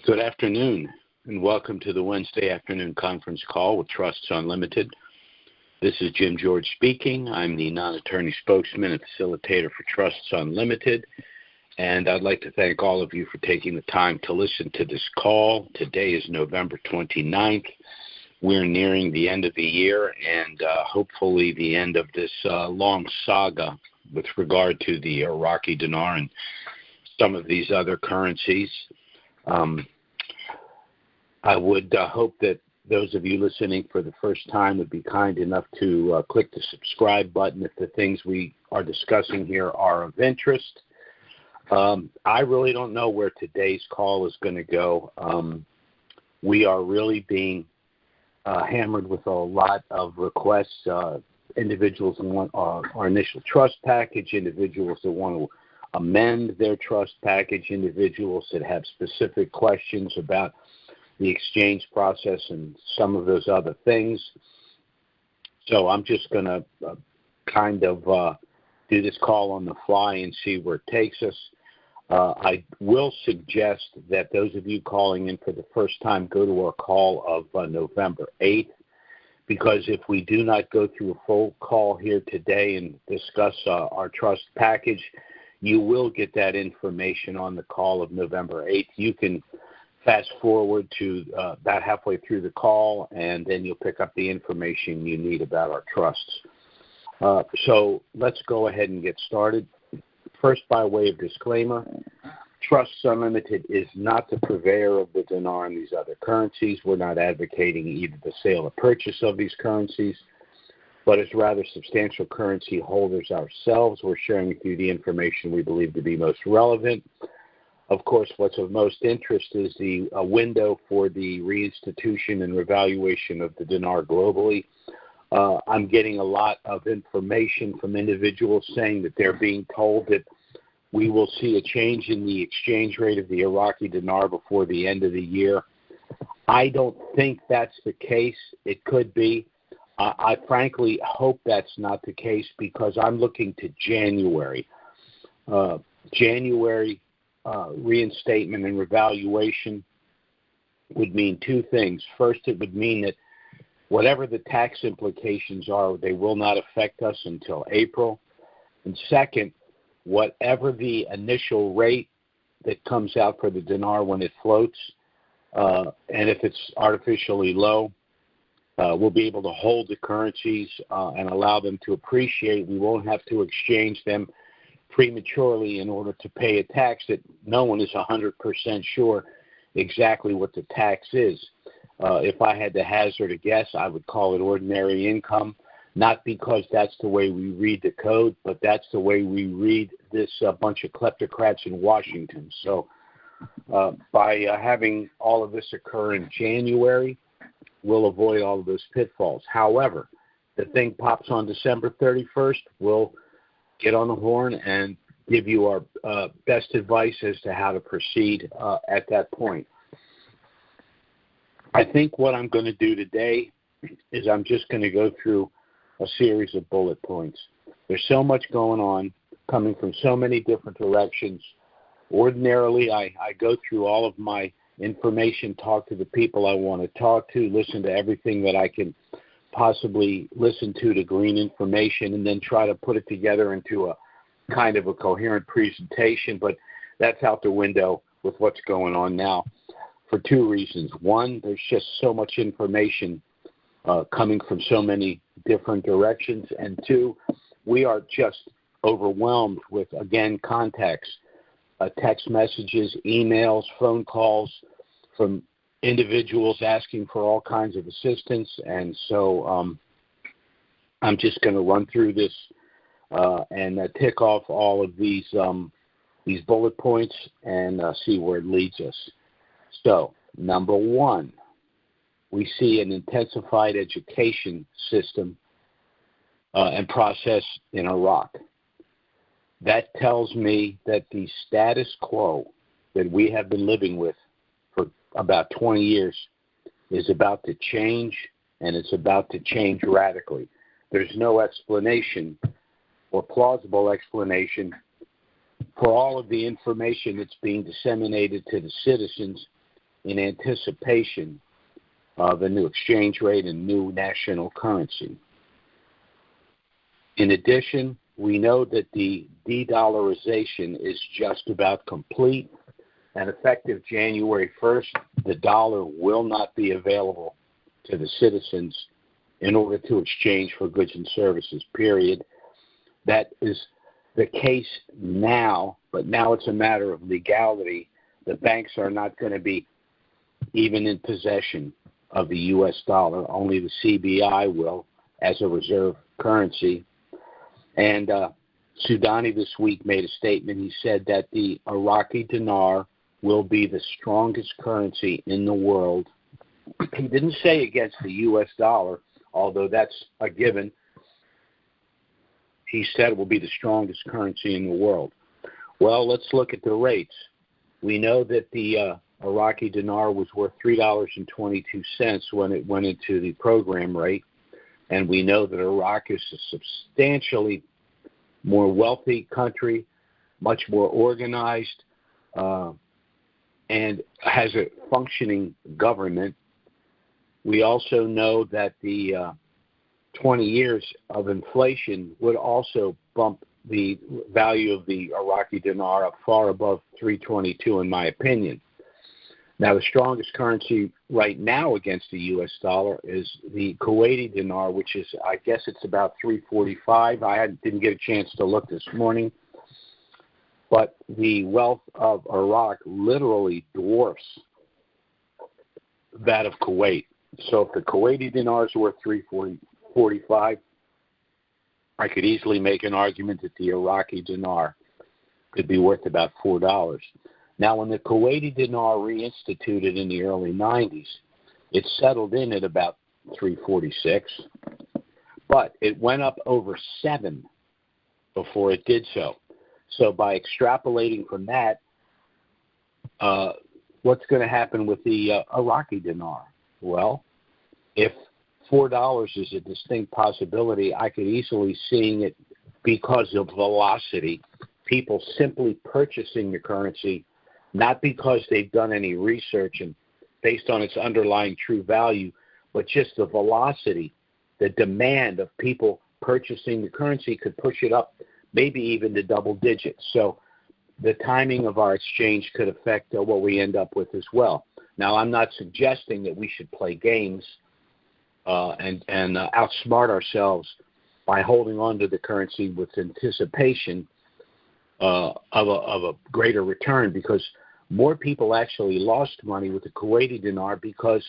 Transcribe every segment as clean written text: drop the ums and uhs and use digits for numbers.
Good afternoon, and welcome to the Wednesday afternoon conference call with Trusts Unlimited. This is Jim George speaking. I'm the non-attorney spokesman and facilitator for Trusts Unlimited, and I'd like to thank all of you for taking the time to listen to this call. Today is November 29th. We're nearing the end of the year and hopefully the end of this long saga with regard to the Iraqi dinar and some of these other currencies. I would hope that those of you listening for the first time would be kind enough to click the subscribe button if the things we are discussing here are of interest. I really don't know where today's call is going to go. We are really being hammered with a lot of requests, individuals that want our initial trust package, individuals that want to amend their trust package, individuals that have specific questions about the exchange process and some of those other things. So I'm just going to do this call on the fly and see where it takes us. I will suggest that those of you calling in for the first time go to our call of November 8th, because if we do not go through a full call here today and discuss our trust package, you will get that information on the call of November 8th. You can fast forward to about halfway through the call, and then you'll pick up the information you need about our trusts. So let's go ahead and get started. First, by way of disclaimer, Trusts Unlimited is not the purveyor of the dinar and these other currencies. We're not advocating either the sale or purchase of these currencies, but as rather substantial currency holders ourselves, we're sharing with you the information we believe to be most relevant. Of course, what's of most interest is the window for the reinstitution and revaluation of the dinar globally. I'm getting a lot of information from individuals saying that they're being told that we will see a change in the exchange rate of the Iraqi dinar before the end of the year. I don't think that's the case. It could be. I frankly hope that's not the case, because I'm looking to January. Reinstatement and revaluation would mean two things. First, it would mean that whatever the tax implications are, they will not affect us until April. And second, whatever the initial rate that comes out for the dinar when it floats, and if it's artificially low, we'll be able to hold the currencies and allow them to appreciate. We won't have to exchange them prematurely in order to pay a tax that no one is 100% sure exactly what the tax is. If I had to hazard a guess, I would call it ordinary income, not because that's the way we read the code, but that's the way we read this bunch of kleptocrats in Washington. So by having all of this occur in January, we'll avoid all of those pitfalls. However, the thing pops on December 31st, we'll get on the horn and give you our best advice as to how to proceed at that point. I think what I'm going to do today is I'm just going to go through a series of bullet points. There's so much going on, coming from so many different directions. Ordinarily, I go through all of my information, talk to the people I want to talk to, listen to everything that I can possibly listen to glean information, and then try to put it together into a kind of a coherent presentation. But that's out the window with what's going on now for two reasons. One, there's just so much information coming from so many different directions. And two, we are just overwhelmed with, again, contacts, text messages, emails, phone calls from individuals asking for all kinds of assistance. And so I'm just going to run through this and tick off all of these bullet points and see where it leads us. So, number one, we see an intensified education system and process in Iraq. That tells me that the status quo that we have been living with for about 20 years is about to change, and it's about to change radically. There's no explanation or plausible explanation for all of the information that's being disseminated to the citizens in anticipation of a new exchange rate and new national currency. In addition, we know that the de-dollarization is just about complete, and effective January 1st, the dollar will not be available to the citizens in order to exchange for goods and services, period. That is the case now, but now it's a matter of legality. The banks are not going to be even in possession of the U.S. dollar. Only the CBI will as a reserve currency. And Soudani this week made a statement. He said that the Iraqi dinar will be the strongest currency in the world. He didn't say against the U.S. dollar, although that's a given. He said it will be the strongest currency in the world. Well, let's look at the rates. We know that the Iraqi dinar was worth $3.22 when it went into the program rate, and we know that Iraq is a substantially more wealthy country, much more organized, and has a functioning government. We also know that the 20 years of inflation would also bump the value of the Iraqi dinar up far above 322, in my opinion. Now, the strongest currency right now against the U.S. dollar is the Kuwaiti dinar, which is, I guess it's about 345. Didn't get a chance to look this morning. But the wealth of Iraq literally dwarfs that of Kuwait. So if the Kuwaiti dinar is worth 345, I could easily make an argument that the Iraqi dinar could be worth about $4. Now, when the Kuwaiti dinar reinstituted in the early 90s, it settled in at about 346, but it went up over 7 before it did so. So by extrapolating from that, what's going to happen with the Iraqi dinar? Well, if $4 is a distinct possibility, I could easily see it because of velocity, people simply purchasing the currency, not because they've done any research and based on its underlying true value, but just the velocity, the demand of people purchasing the currency could push it up maybe even to double digits. So the timing of our exchange could affect what we end up with as well. Now, I'm not suggesting that we should play games and outsmart ourselves by holding on to the currency with anticipation of a greater return, because more people actually lost money with the Kuwaiti dinar because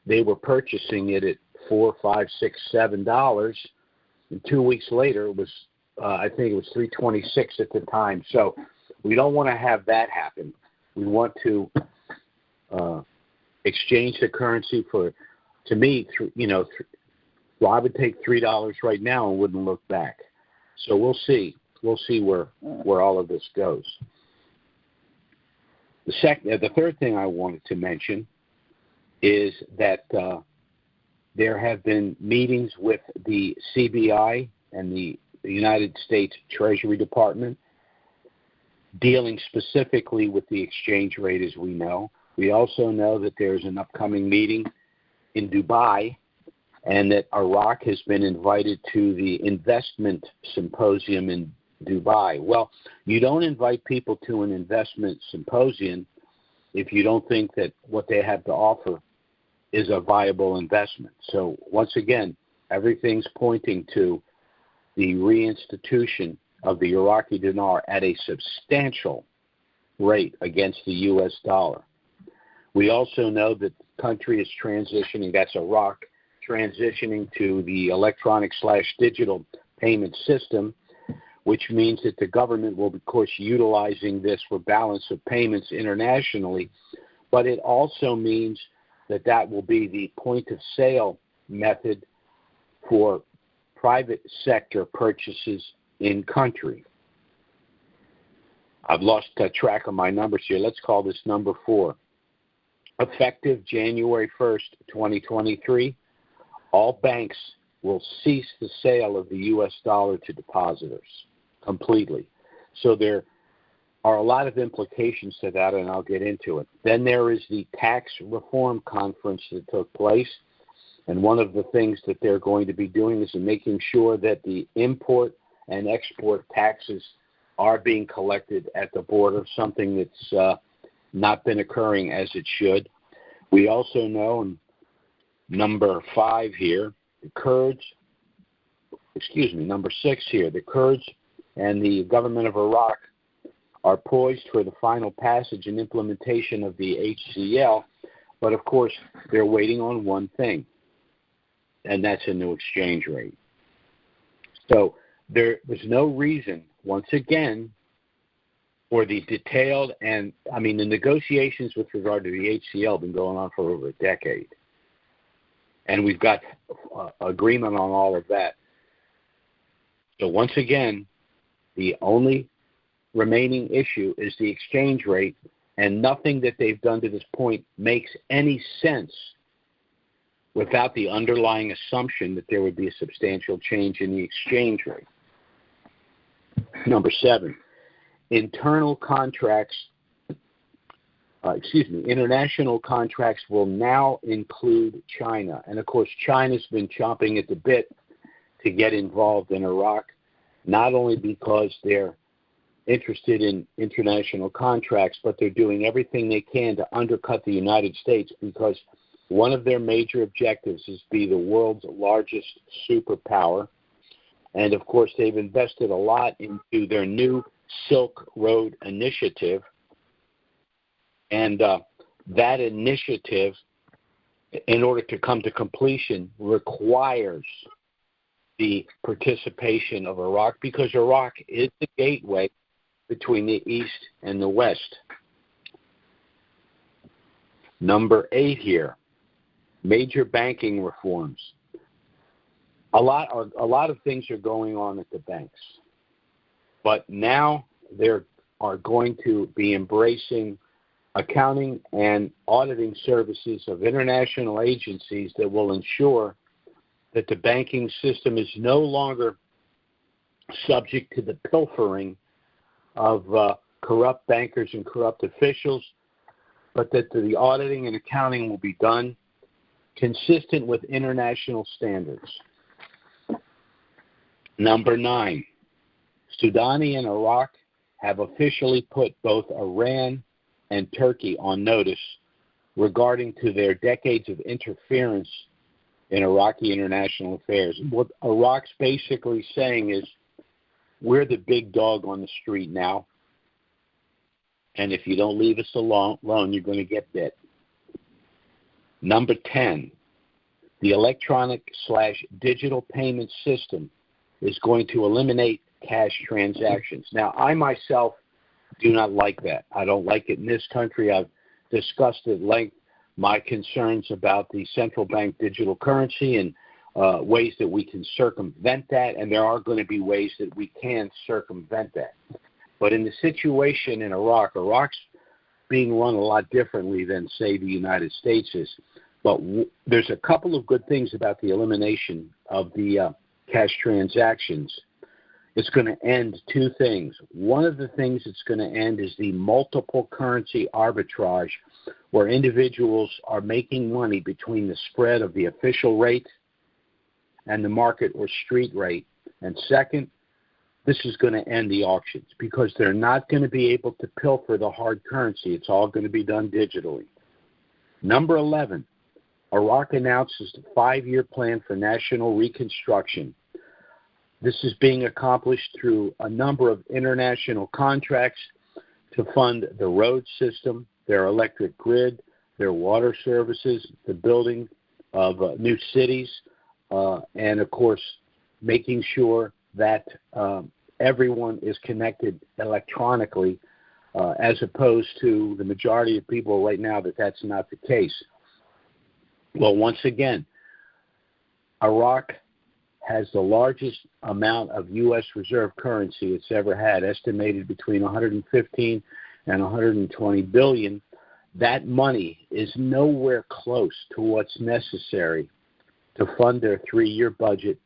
they were purchasing it at $4, $5, $6, $7, and 2 weeks later it was I think it was $3.26 at the time. So we don't want to have that happen. We want to exchange the currency for, to me, well, I would take $3 right now and wouldn't look back. So we'll see. We'll see where all of this goes. The third thing I wanted to mention is that there have been meetings with the CBI and the United States Treasury Department dealing specifically with the exchange rate, as we know. We also know that there's an upcoming meeting in Dubai and that Iraq has been invited to the investment symposium in Dubai. Well, you don't invite people to an investment symposium if you don't think that what they have to offer is a viable investment. So once again, everything's pointing to the reinstitution of the Iraqi dinar at a substantial rate against the U.S. dollar. We also know that the country is transitioning, that's Iraq, transitioning to the electronic/digital payment system, which means that the government will, of course, utilizing this for balance of payments internationally, but it also means that that will be the point-of-sale method for private sector purchases in country. I've lost track of my numbers here. Let's call this number 4. Effective January 1st, 2023, all banks will cease the sale of the U.S. dollar to depositors completely. So they're are a lot of implications to that, and I'll get into it. Then there is the tax reform conference that took place, and one of the things that they're going to be doing is making sure that the import and export taxes are being collected at the border, something that's not been occurring as it should. We also know, number 6 here, the Kurds and the government of Iraq are poised for the final passage and implementation of the HCL, but of course they're waiting on one thing, and that's a new exchange rate. So there's no reason, once again, for the detailed the negotiations with regard to the HCL have been going on for over a decade. And we've got agreement on all of that. So once again, the only remaining issue is the exchange rate, and nothing that they've done to this point makes any sense without the underlying assumption that there would be a substantial change in the exchange rate. Number 7, international contracts will now include China. And, of course, China's been chomping at the bit to get involved in Iraq, not only because they're interested in international contracts, but they're doing everything they can to undercut the United States, because one of their major objectives is to be the world's largest superpower. And, of course, they've invested a lot into their new Silk Road initiative. And that initiative, in order to come to completion, requires the participation of Iraq, because Iraq is the gateway between the East and the West. Number 8 here, major banking reforms. A lot of things are going on at the banks, but now they are going to be embracing accounting and auditing services of international agencies that will ensure that the banking system is no longer subject to the pilfering of corrupt bankers and corrupt officials, but that the auditing and accounting will be done consistent with international standards. Number 9, Sudan and Iraq have officially put both Iran and Turkey on notice regarding to their decades of interference in Iraqi international affairs. What Iraq's basically saying is, we're the big dog on the street now, and if you don't leave us alone, you're going to get bit. Number 10, the electronic/digital payment system is going to eliminate cash transactions. Now, I myself do not like that. I don't like it in this country. I've discussed at length my concerns about the central bank digital currency and ways that we can circumvent that, and there are going to be ways that we can circumvent that. But in the situation in Iraq's being run a lot differently than, say, the United States is. But there's a couple of good things about the elimination of the cash transactions. It's going to end 2 things. One of the things it's going to end is the multiple currency arbitrage, where individuals are making money between the spread of the official rate and the market or street rate. And second, this is going to end the auctions, because they're not going to be able to pilfer the hard currency. It's all going to be done digitally. Number 11, Iraq announces the 5-year plan for national reconstruction. This is being accomplished through a number of international contracts to fund the road system, their electric grid, their water services, the building of new cities, and, of course, making sure that everyone is connected electronically, as opposed to the majority of people right now that's not the case. Well, once again, Iraq has the largest amount of U.S. reserve currency it's ever had, estimated between 115 and 120 billion. That money is nowhere close to what's necessary to fund their 3-year budget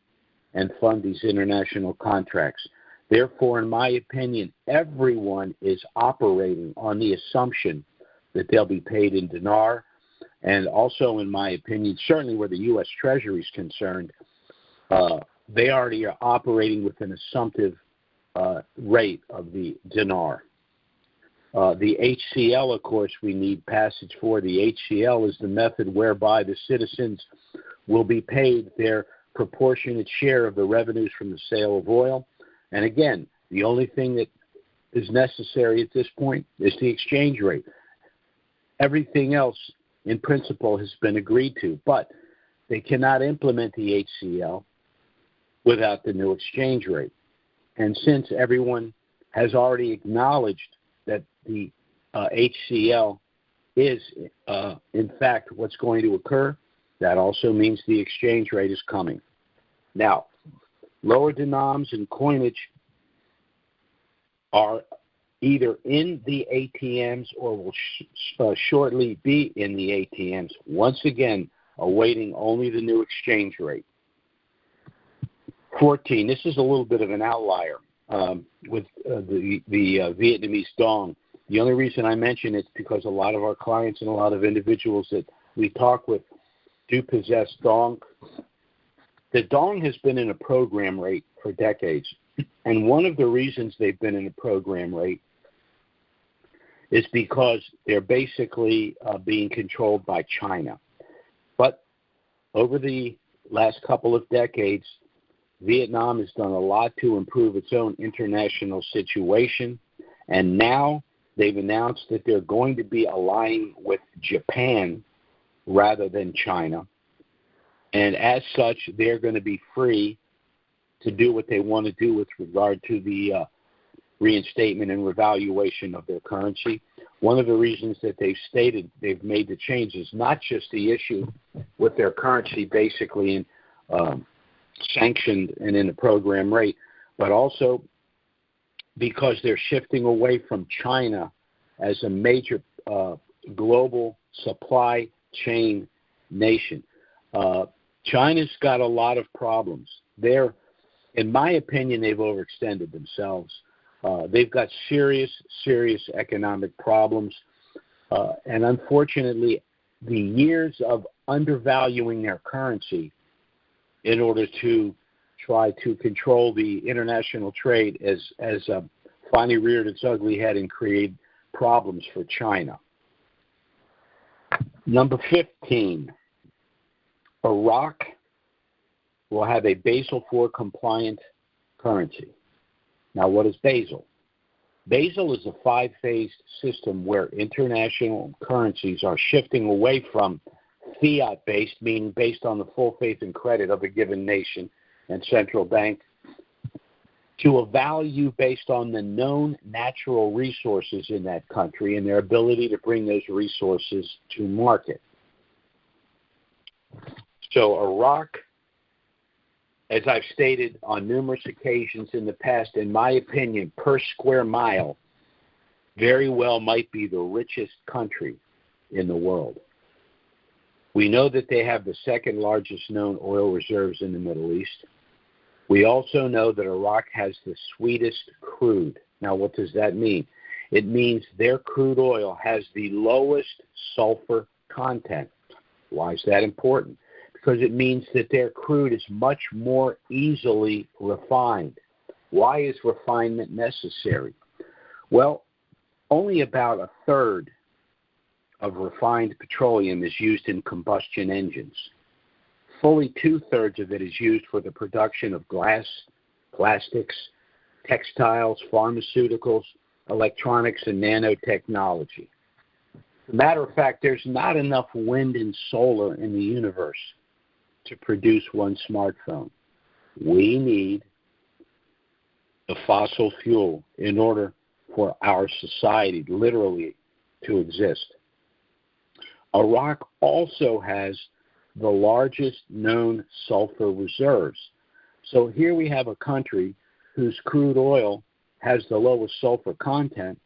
and fund these international contracts. Therefore, in my opinion, everyone is operating on the assumption that they'll be paid in dinar. And also, in my opinion, certainly where the U.S. Treasury is concerned, they already are operating with an assumptive rate of the dinar. The HCL, of course, we need passage for. The HCL is the method whereby the citizens will be paid their proportionate share of the revenues from the sale of oil. And again, the only thing that is necessary at this point is the exchange rate. Everything else, in principle, has been agreed to, but they cannot implement the HCL without the new exchange rate. And since everyone has already acknowledged that the HCL is, in fact, what's going to occur, that also means the exchange rate is coming. Now, lower denoms and coinage are either in the ATMs or will shortly be in the ATMs, once again, awaiting only the new exchange rate. 14, this is a little bit of an outlier with the Vietnamese dong. The only reason I mention it is because a lot of our clients and a lot of individuals that we talk with do possess dong. The dong has been in a program rate for decades, and one of the reasons they've been in a program rate is because they're basically being controlled by China. But over the last couple of decades, Vietnam has done a lot to improve its own international situation, and now they've announced that they're going to be aligning with Japan rather than China. And as such, they're going to be free to do what they want to do with regard to the reinstatement and revaluation of their currency. One of the reasons that they've stated they've made the change is not just the issue with their currency basically sanctioned and in the program rate, but also because they're shifting away from China as a major global supply chain nation. China's got a lot of problems. In my opinion, they've overextended themselves. They've got serious economic problems. And unfortunately, the years of undervaluing their currency in order to try to control the international trade as finally reared its ugly head and created problems for China. Number 15, Iraq will have a Basel IV compliant currency. Now, what is Basel? Basel is a five-phased system where international currencies are shifting away from fiat-based, meaning based on the full faith and credit of a given nation and central bank, to a value based on the known natural resources in that country and their ability to bring those resources to market. So Iraq, as I've stated on numerous occasions in the past, in my opinion, per square mile, very well might be the richest country in the world. We know that they have the second largest known oil reserves in the Middle East. We also know that Iraq has the sweetest crude. Now, what does that mean? It means their crude oil has the lowest sulfur content. Why is that important? Because it means that their crude is much more easily refined. Why is refinement necessary? Well, only about a third of refined petroleum is used in combustion engines. Fully two-thirds of it is used for the production of glass, plastics, textiles, pharmaceuticals, electronics, and nanotechnology. As a matter of fact, there's not enough wind and solar in the universe to produce one smartphone. We need the fossil fuel in order for our society literally to exist. Iraq also has the largest known sulfur reserves. So here we have a country whose crude oil has the lowest sulfur content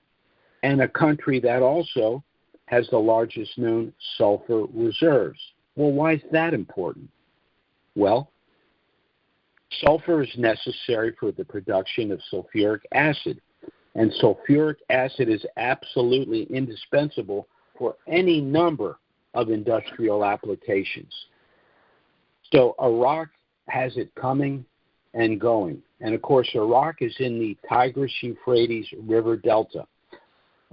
and a country that also has the largest known sulfur reserves. Well, why is that important? Well, Sulfur is necessary for the production of sulfuric acid, and sulfuric acid is absolutely indispensable for any number of industrial applications. So Iraq has it coming and going. And, of course, Iraq is in the Tigris-Euphrates River Delta.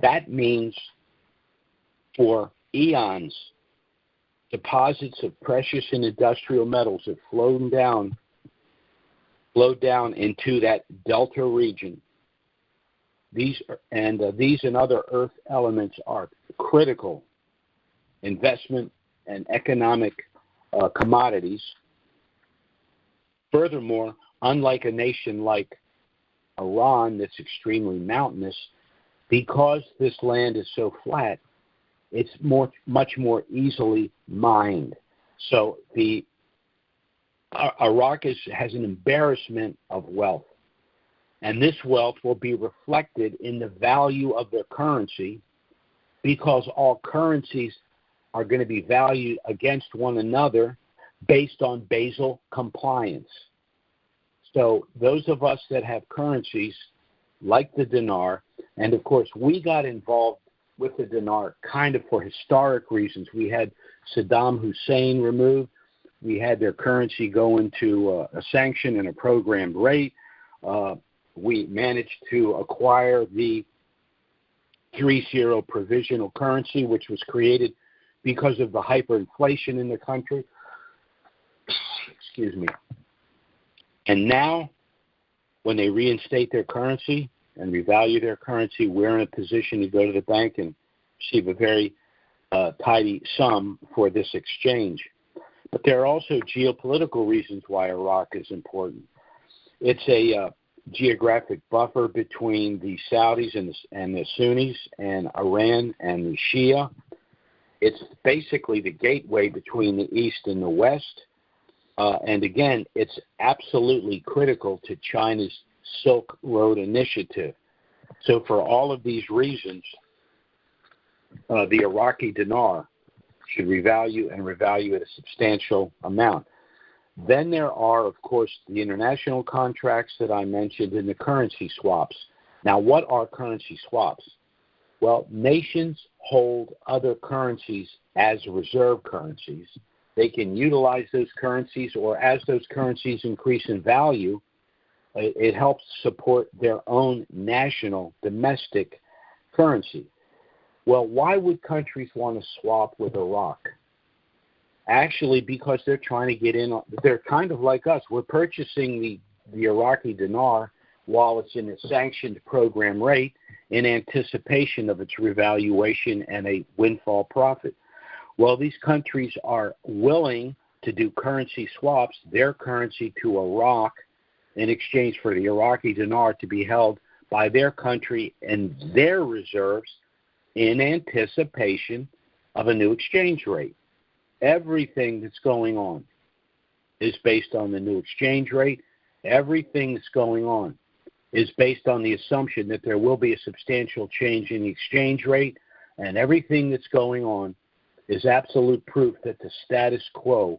That means for eons, deposits of precious and industrial metals have flowed down into that delta region. These and other earth elements are critical investment and economic commodities. Furthermore, unlike a nation like Iran that's extremely mountainous, because this land is so flat, it's much more easily mined. So Iraq has an embarrassment of wealth, and this wealth will be reflected in the value of their currency, because all currencies are going to be valued against one another based on Basel compliance. So those of us that have currencies like the dinar, and of course we got involved with the dinar kind of for historic reasons. We had Saddam Hussein removed. We had their currency go into a sanction and a programmed rate. We managed to acquire the 3-0 provisional currency, which was created because of the hyperinflation in the country. Excuse me. And now, when they reinstate their currency and revalue their currency, we're in a position to go to the bank and receive a very tidy sum for this exchange. But there are also geopolitical reasons why Iraq is important. It's a geographic buffer between the Saudis and the Sunnis, and Iran and the Shia. It's basically the gateway between the East and the West. And again, it's absolutely critical to China's Silk Road Initiative. So for all of these reasons, the Iraqi dinar should revalue at a substantial amount. Then there are, of course, the international contracts that I mentioned and the currency swaps. Now, what are currency swaps? Well, nations hold other currencies as reserve currencies. They can utilize those currencies, or as those currencies increase in value, it helps support their own national, domestic currency. Well, why would countries want to swap with Iraq? Actually, because they're trying to get in. They're kind of like us. We're purchasing the Iraqi dinar while it's in a sanctioned program rate in anticipation of its revaluation and a windfall profit. Well, these countries are willing to do currency swaps, their currency to Iraq, in exchange for the Iraqi dinar to be held by their country and their reserves in anticipation of a new exchange rate. Everything that's going on is based on the new exchange rate. Everything that's going on is based on the assumption that there will be a substantial change in the exchange rate, and everything that's going on is absolute proof that the status quo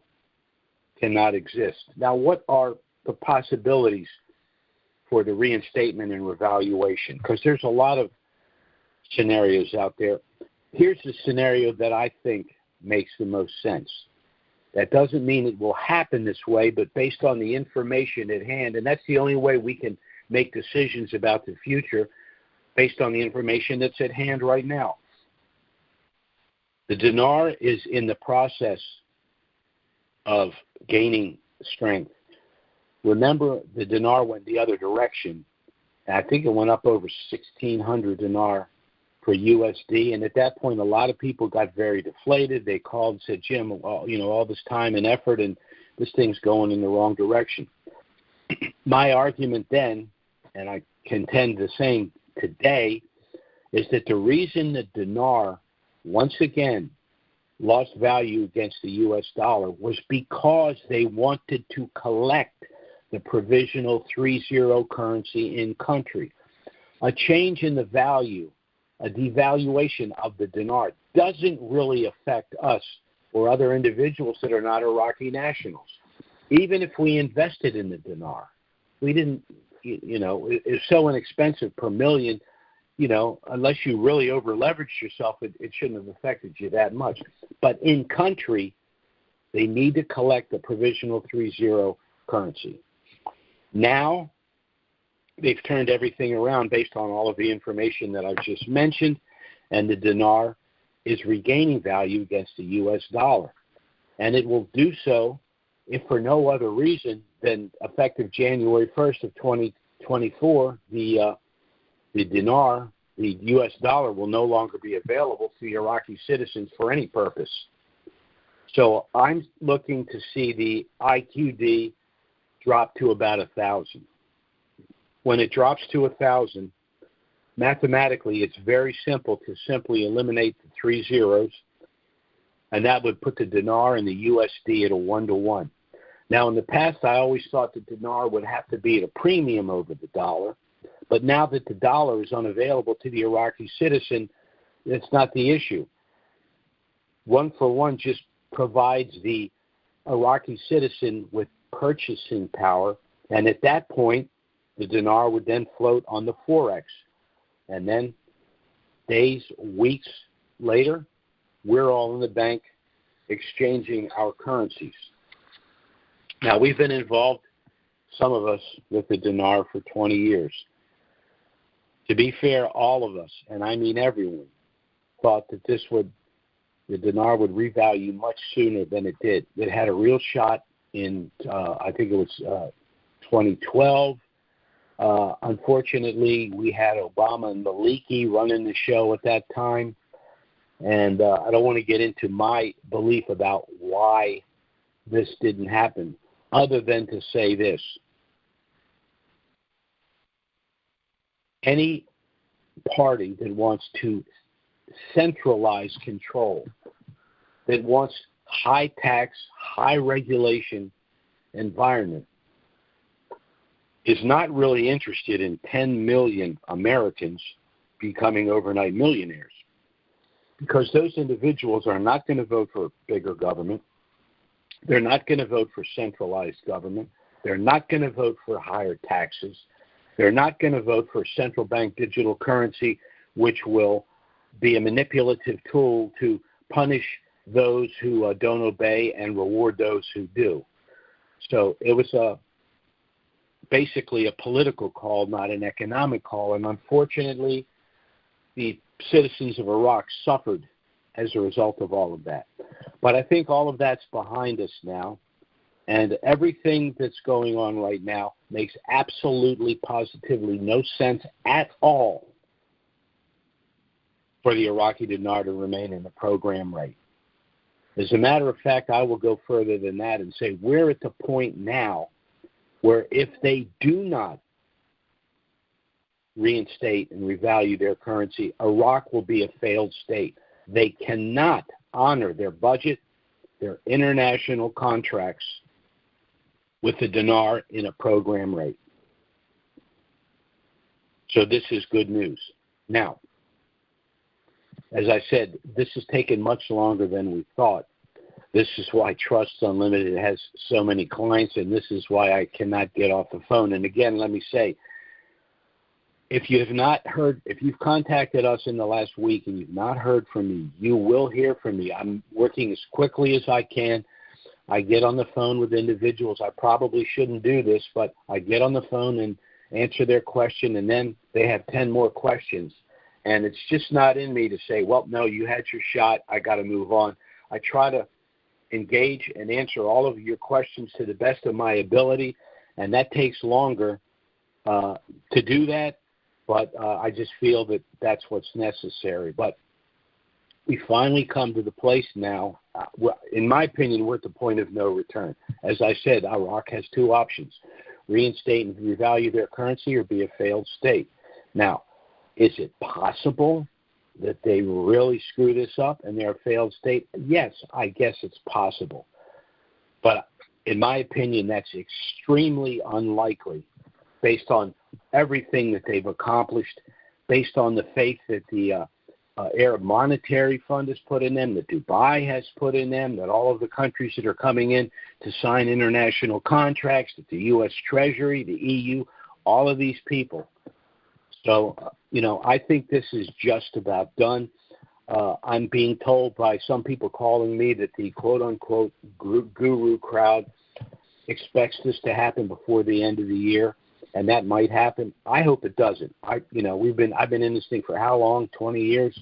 cannot exist. Now, what are the possibilities for the reinstatement and revaluation? Because there's a lot of scenarios out there. Here's the scenario that I think makes the most sense. That doesn't mean it will happen this way, but based on the information at hand, and that's the only way we can make decisions about the future, based on the information that's at hand right now. The dinar is in the process of gaining strength. Remember, the dinar went the other direction. I think it went up over 1,600 dinar for USD, and at that point, a lot of people got very deflated. They called and said, "Jim, all this time and effort, and this thing's going in the wrong direction." My argument then, and I contend the same today, is that the reason the dinar once again lost value against the U.S. dollar was because they wanted to collect the provisional 3-0 currency in country. A change in the value, a devaluation of the dinar, doesn't really affect us or other individuals that are not Iraqi nationals. Even if we invested in the dinar, we didn't, it's so inexpensive per million, unless you really over-leveraged yourself, it shouldn't have affected you that much. But in country, they need to collect the provisional 3-0 currency. Now, they've turned everything around based on all of the information that I've just mentioned, and the dinar is regaining value against the U.S. dollar. And it will do so, if for no other reason than effective January 1st of 2024, the dinar, the U.S. dollar, will no longer be available to the Iraqi citizens for any purpose. So I'm looking to see the IQD drop to about 1,000. When it drops to 1,000, mathematically, it's very simple to simply eliminate the 3 zeros, and that would put the dinar and the USD at a 1-to-1. Now, in the past, I always thought the dinar would have to be at a premium over the dollar, but now that the dollar is unavailable to the Iraqi citizen, it's not the issue. 1-for-1 just provides the Iraqi citizen with purchasing power, and at that point, the dinar would then float on the Forex. And then days, weeks later, we're all in the bank exchanging our currencies. Now, we've been involved, some of us, with the dinar for 20 years. To be fair, all of us, and I mean everyone, thought that the dinar would revalue much sooner than it did. It had a real shot in, I think it was 2012. Unfortunately, we had Obama and Maliki running the show at that time. And I don't want to get into my belief about why this didn't happen, other than to say this. Any party that wants to centralize control, that wants high tax, high regulation environment, is not really interested in 10 million Americans becoming overnight millionaires, because those individuals are not going to vote for bigger government. They're not going to vote for centralized government. They're not going to vote for higher taxes. They're not going to vote for central bank digital currency, which will be a manipulative tool to punish those who don't obey and reward those who do. So it was basically a political call, not an economic call. And unfortunately, the citizens of Iraq suffered as a result of all of that. But I think all of that's behind us now. And everything that's going on right now makes absolutely, positively no sense at all for the Iraqi dinar to remain in the program rate. As a matter of fact, I will go further than that and say we're at the point now where if they do not reinstate and revalue their currency, Iraq will be a failed state. They cannot honor their budget, their international contracts with the dinar in a program rate. So this is good news. Now, as I said, this has taken much longer than we thought. This is why Trusts Unlimited has so many clients, and this is why I cannot get off the phone. And again, let me say, if you have not heard, if you've contacted us in the last week and you've not heard from me, you will hear from me. I'm working as quickly as I can. I get on the phone with individuals. I probably shouldn't do this, but I get on the phone and answer their question, and then they have 10 more questions. And it's just not in me to say, well, no, you had your shot. I got to move on. I try to engage and answer all of your questions to the best of my ability, and that takes longer to do that, but I just feel that that's what's necessary. But we finally come to the place now, in my opinion, we're at the point of no return. As I said, Iraq has two options: reinstate and revalue their currency or be a failed state. Now, is it possible that they really screw this up and they're a failed state? Yes, I guess it's possible. But in my opinion, that's extremely unlikely based on everything that they've accomplished, based on the faith that the Arab Monetary Fund has put in them, that Dubai has put in them, that all of the countries that are coming in to sign international contracts, that the U.S. Treasury, the EU, all of these people. So, I think this is just about done. I'm being told by some people calling me that the quote-unquote guru crowd expects this to happen before the end of the year, and that might happen. I hope it doesn't. I've been in this thing for how long? 20 years?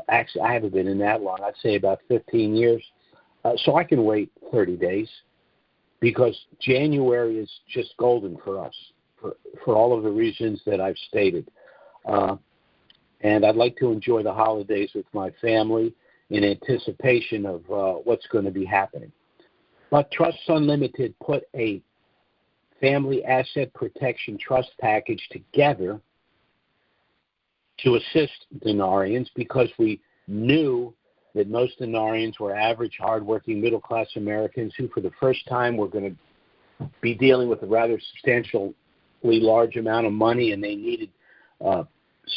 Actually, I haven't been in that long. I'd say about 15 years. So I can wait 30 days because January is just golden for us for all of the reasons that I've stated. And I'd like to enjoy the holidays with my family in anticipation of what's going to be happening. But Trusts Unlimited put a family asset protection trust package together to assist Denarians because we knew that most Denarians were average, hardworking, middle-class Americans who for the first time were going to be dealing with a rather substantially large amount of money, and they needed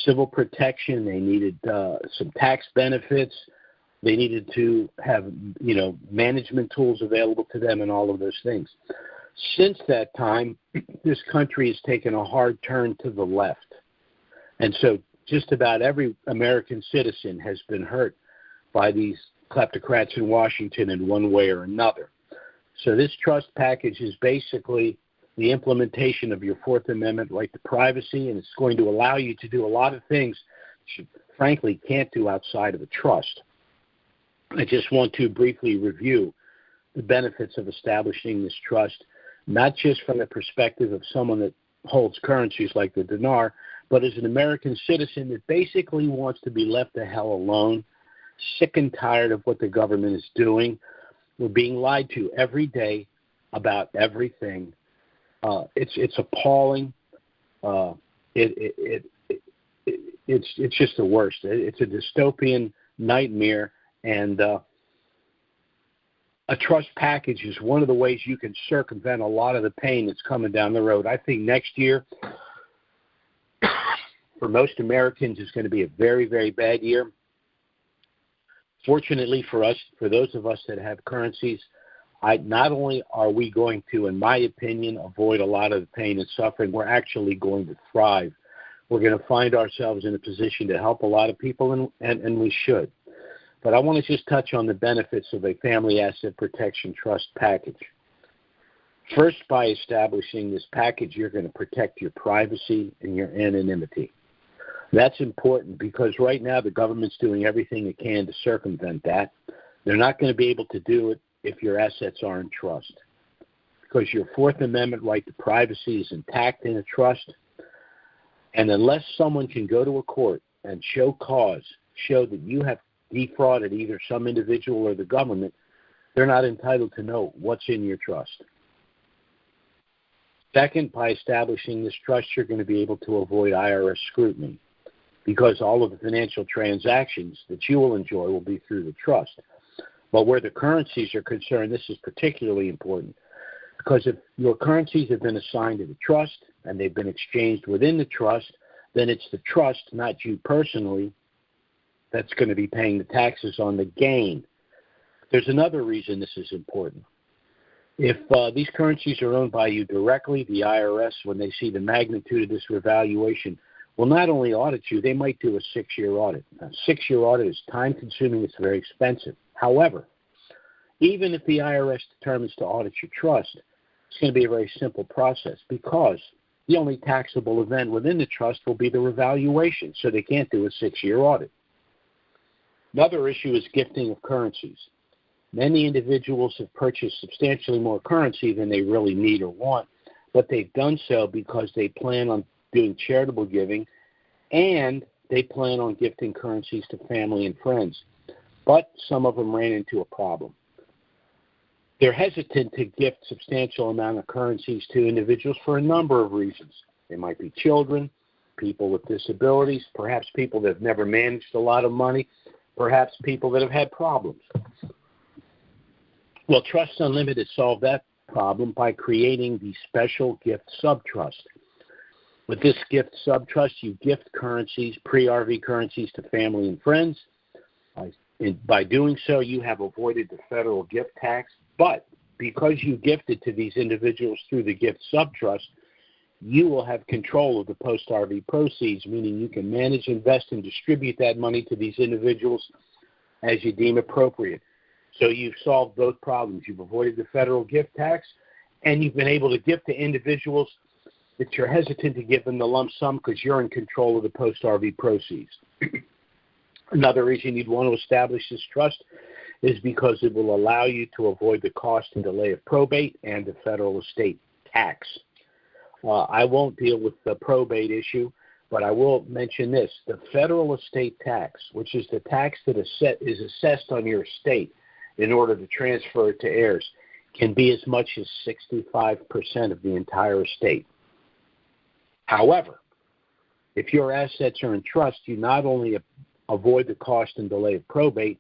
civil protection. They needed some tax benefits. They needed to have, management tools available to them and all of those things. Since that time, this country has taken a hard turn to the left. And so just about every American citizen has been hurt by these kleptocrats in Washington in one way or another. So this trust package is basically the implementation of your Fourth Amendment right to privacy, and it's going to allow you to do a lot of things that you frankly can't do outside of a trust. I just want to briefly review the benefits of establishing this trust, not just from the perspective of someone that holds currencies like the dinar, but as an American citizen that basically wants to be left the hell alone, sick and tired of what the government is doing. We're being lied to every day about everything. It's appalling. It's just the worst. It's a dystopian nightmare, and a trust package is one of the ways you can circumvent a lot of the pain that's coming down the road. I think next year, for most Americans, is going to be a very, very bad year. Fortunately for us, for those of us that have currencies, not only are we going to, in my opinion, avoid a lot of the pain and suffering, we're actually going to thrive. We're going to find ourselves in a position to help a lot of people, and we should. But I want to just touch on the benefits of a family asset protection trust package. First, by establishing this package, you're going to protect your privacy and your anonymity. That's important because right now the government's doing everything it can to circumvent that. They're not going to be able to do it if your assets are in trust, because your Fourth Amendment right to privacy is intact in a trust. And unless someone can go to a court and show that you have defrauded either some individual or the government, they're not entitled to know what's in your trust. Second, by establishing this trust, you're going to be able to avoid IRS scrutiny because all of the financial transactions that you will enjoy will be through the trust. But where the currencies are concerned, this is particularly important because if your currencies have been assigned to the trust and they've been exchanged within the trust, then it's the trust, not you personally, that's going to be paying the taxes on the gain. There's another reason this is important. If these currencies are owned by you directly, the IRS, when they see the magnitude of this revaluation, will not only audit you, they might do a 6-year audit. A 6-year audit is time-consuming. It's very expensive. However, even if the IRS determines to audit your trust, it's going to be a very simple process because the only taxable event within the trust will be the revaluation, so they can't do a 6-year audit. Another issue is gifting of currencies. Many individuals have purchased substantially more currency than they really need or want, but they've done so because they plan on doing charitable giving and they plan on gifting currencies to family and friends. But some of them ran into a problem. They're hesitant to gift substantial amount of currencies to individuals for a number of reasons. They might be children, people with disabilities, perhaps people that have never managed a lot of money, perhaps people that have had problems. Well, Trusts Unlimited solved that problem by creating the special gift subtrust. With this gift subtrust, you gift currencies, pre-RV currencies, to family and friends. By doing so, you have avoided the federal gift tax. But because you gifted to these individuals through the gift subtrust, you will have control of the post-RV proceeds, meaning you can manage, invest, and distribute that money to these individuals as you deem appropriate. So you've solved both problems. You've avoided the federal gift tax, and you've been able to gift to individuals that you're hesitant to give them the lump sum because you're in control of the post-RV proceeds. Another reason you'd want to establish this trust is because it will allow you to avoid the cost and delay of probate and the federal estate tax. I won't deal with the probate issue, but I will mention this. The federal estate tax, which is the tax that is assessed on your estate in order to transfer it to heirs, can be as much as 65% of the entire estate. However, if your assets are in trust, you not only avoid the cost and delay of probate,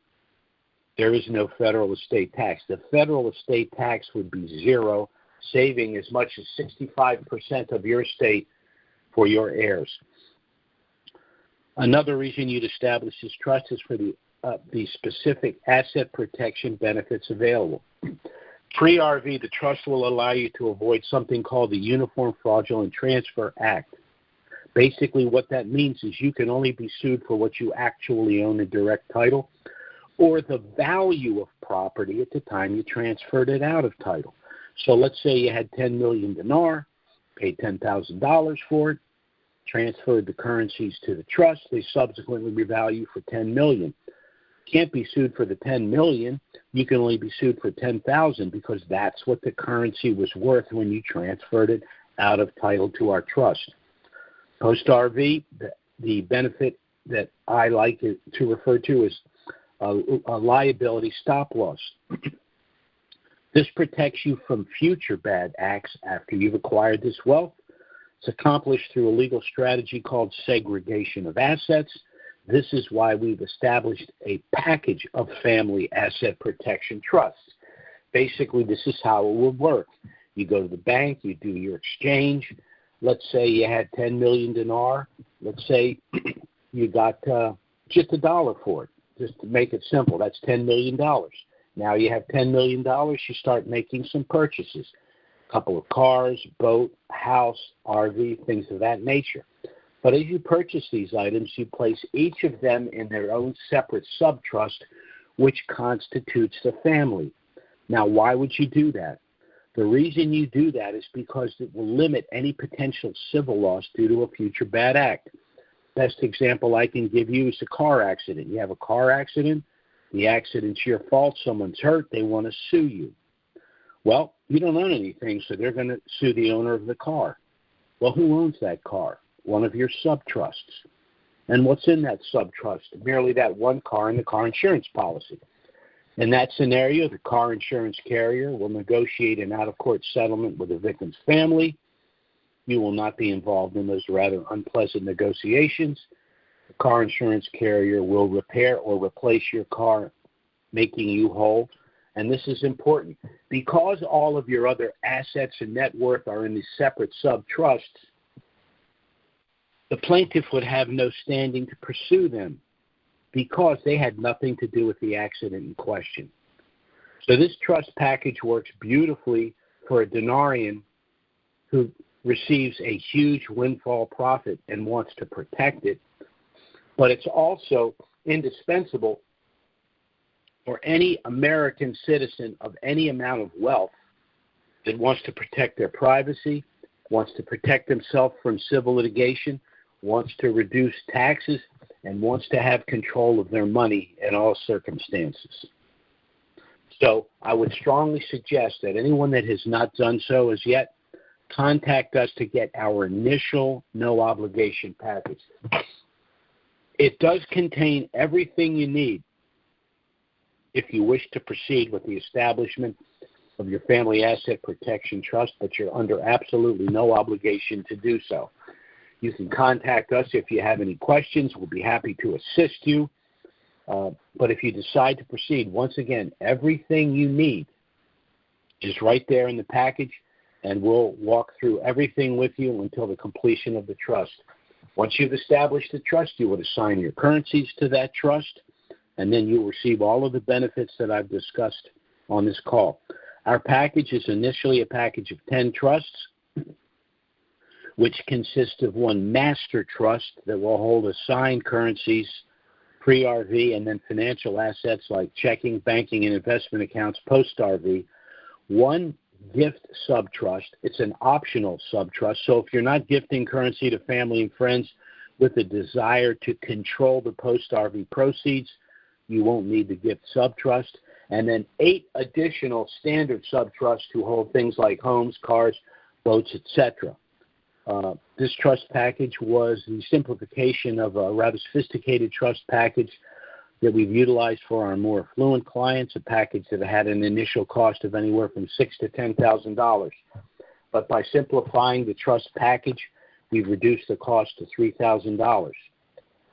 there is no federal estate tax. The federal estate tax would be zero, saving as much as 65% of your estate for your heirs. Another reason you'd establish this trust is for the specific asset protection benefits available. Pre-RV, the trust will allow you to avoid something called the Uniform Fraudulent Transfer Act. Basically, what that means is you can only be sued for what you actually own in direct title or the value of property at the time you transferred it out of title. So let's say you had 10 million dinar, paid $10,000 for it, transferred the currencies to the trust. They subsequently revalue for 10 million. Can't be sued for the 10 million. You can only be sued for 10,000 because that's what the currency was worth when you transferred it out of title to our trust. Post-RV, the benefit that I like to refer to is a liability stop-loss. This protects you from future bad acts after you've acquired this wealth. It's accomplished through a legal strategy called segregation of assets. This is why we've established a package of family asset protection trusts. Basically, this is how it would work. You go to the bank, you do your exchange. Let's say you had 10 million dinar. Let's say you got just $1 for it. Just to make it simple, that's $10 million. Now you have $10 million, you start making some purchases. A couple of cars, boat, house, RV, things of that nature. But as you purchase these items, you place each of them in their own separate subtrust, which constitutes the family. Now, why would you do that? The reason you do that is because it will limit any potential civil loss due to a future bad act. Best example I can give you is a car accident. You have a car accident. The accident's your fault. Someone's hurt. They want to sue you. Well, you don't own anything, so they're going to sue the owner of the car. Well, who owns that car? One of your subtrusts. And what's in that subtrust? Merely that one car and the car insurance policy. In that scenario, the car insurance carrier will negotiate an out-of-court settlement with the victim's family. You will not be involved in those rather unpleasant negotiations. The car insurance carrier will repair or replace your car, making you whole. And this is important. Because all of your other assets and net worth are in these separate subtrusts, the plaintiff would have no standing to pursue them because they had nothing to do with the accident in question. So this trust package works beautifully for a denarian who receives a huge windfall profit and wants to protect it, but it's also indispensable for any American citizen of any amount of wealth that wants to protect their privacy, wants to protect themselves from civil litigation, wants to reduce taxes, and wants to have control of their money in all circumstances. So I would strongly suggest that anyone that has not done so as yet, contact us to get our initial no-obligation package. It does contain everything you need if you wish to proceed with the establishment of your family asset protection trust, but you're under absolutely no obligation to do so. You can contact us if you have any questions. We'll be happy to assist you. But if you decide to proceed, once again, everything you need is right there in the package, and we'll walk through everything with you until the completion of the trust. Once you've established the trust, you would assign your currencies to that trust, and then you'll receive all of the benefits that I've discussed on this call. Our package is initially a package of 10 trusts, which consists of one master trust that will hold assigned currencies, pre-RV, and then financial assets like checking, banking, and investment accounts post-RV. One gift subtrust. It's an optional subtrust. So if you're not gifting currency to family and friends with a desire to control the post-RV proceeds, you won't need the gift subtrust. And then 8 additional standard subtrusts to hold things like homes, cars, boats, etc. This trust package was the simplification of a rather sophisticated trust package that we've utilized for our more affluent clients, a package that had an initial cost of anywhere from $6,000 to $10,000. But by simplifying the trust package, we've reduced the cost to $3,000.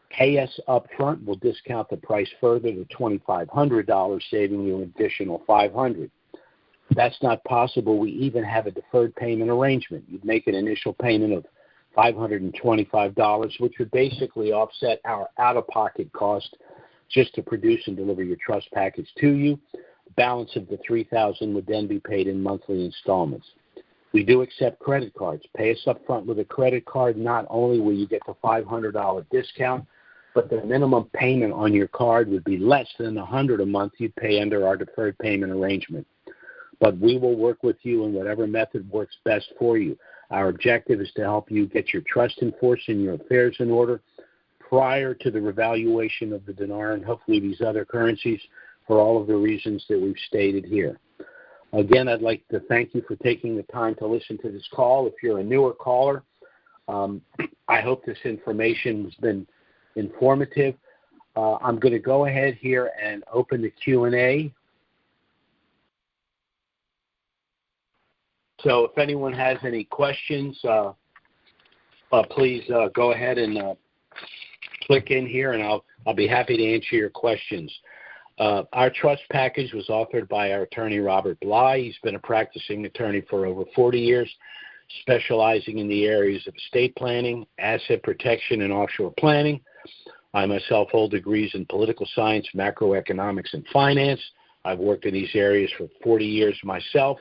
Pay us up front. We'll discount the price further to $2,500, saving you an additional $500. If that's not possible, we even have a deferred payment arrangement. You'd make an initial payment of $525, which would basically offset our out-of-pocket cost just to produce and deliver your trust package to you. The balance of the $3,000 would then be paid in monthly installments. We do accept credit cards. Pay us up front with a credit card. Not only will you get the $500 discount, but the minimum payment on your card would be less than $100 a month you'd pay under our deferred payment arrangement. But we will work with you in whatever method works best for you. Our objective is to help you get your trust enforced and your affairs in order prior to the revaluation of the dinar and hopefully these other currencies for all of the reasons that we've stated here. Again, I'd like to thank you for taking the time to listen to this call. If you're a newer caller, I hope this information has been informative. I'm going to go ahead here and open the Q&A. So if anyone has any questions, please go ahead and click in here, and I'll be happy to answer your questions. Our trust package was authored by our attorney, Robert Bly. He's been a practicing attorney for over 40 years, specializing in the areas of estate planning, asset protection, and offshore planning. I myself hold degrees in political science, macroeconomics, and finance. I've worked in these areas for 40 years myself.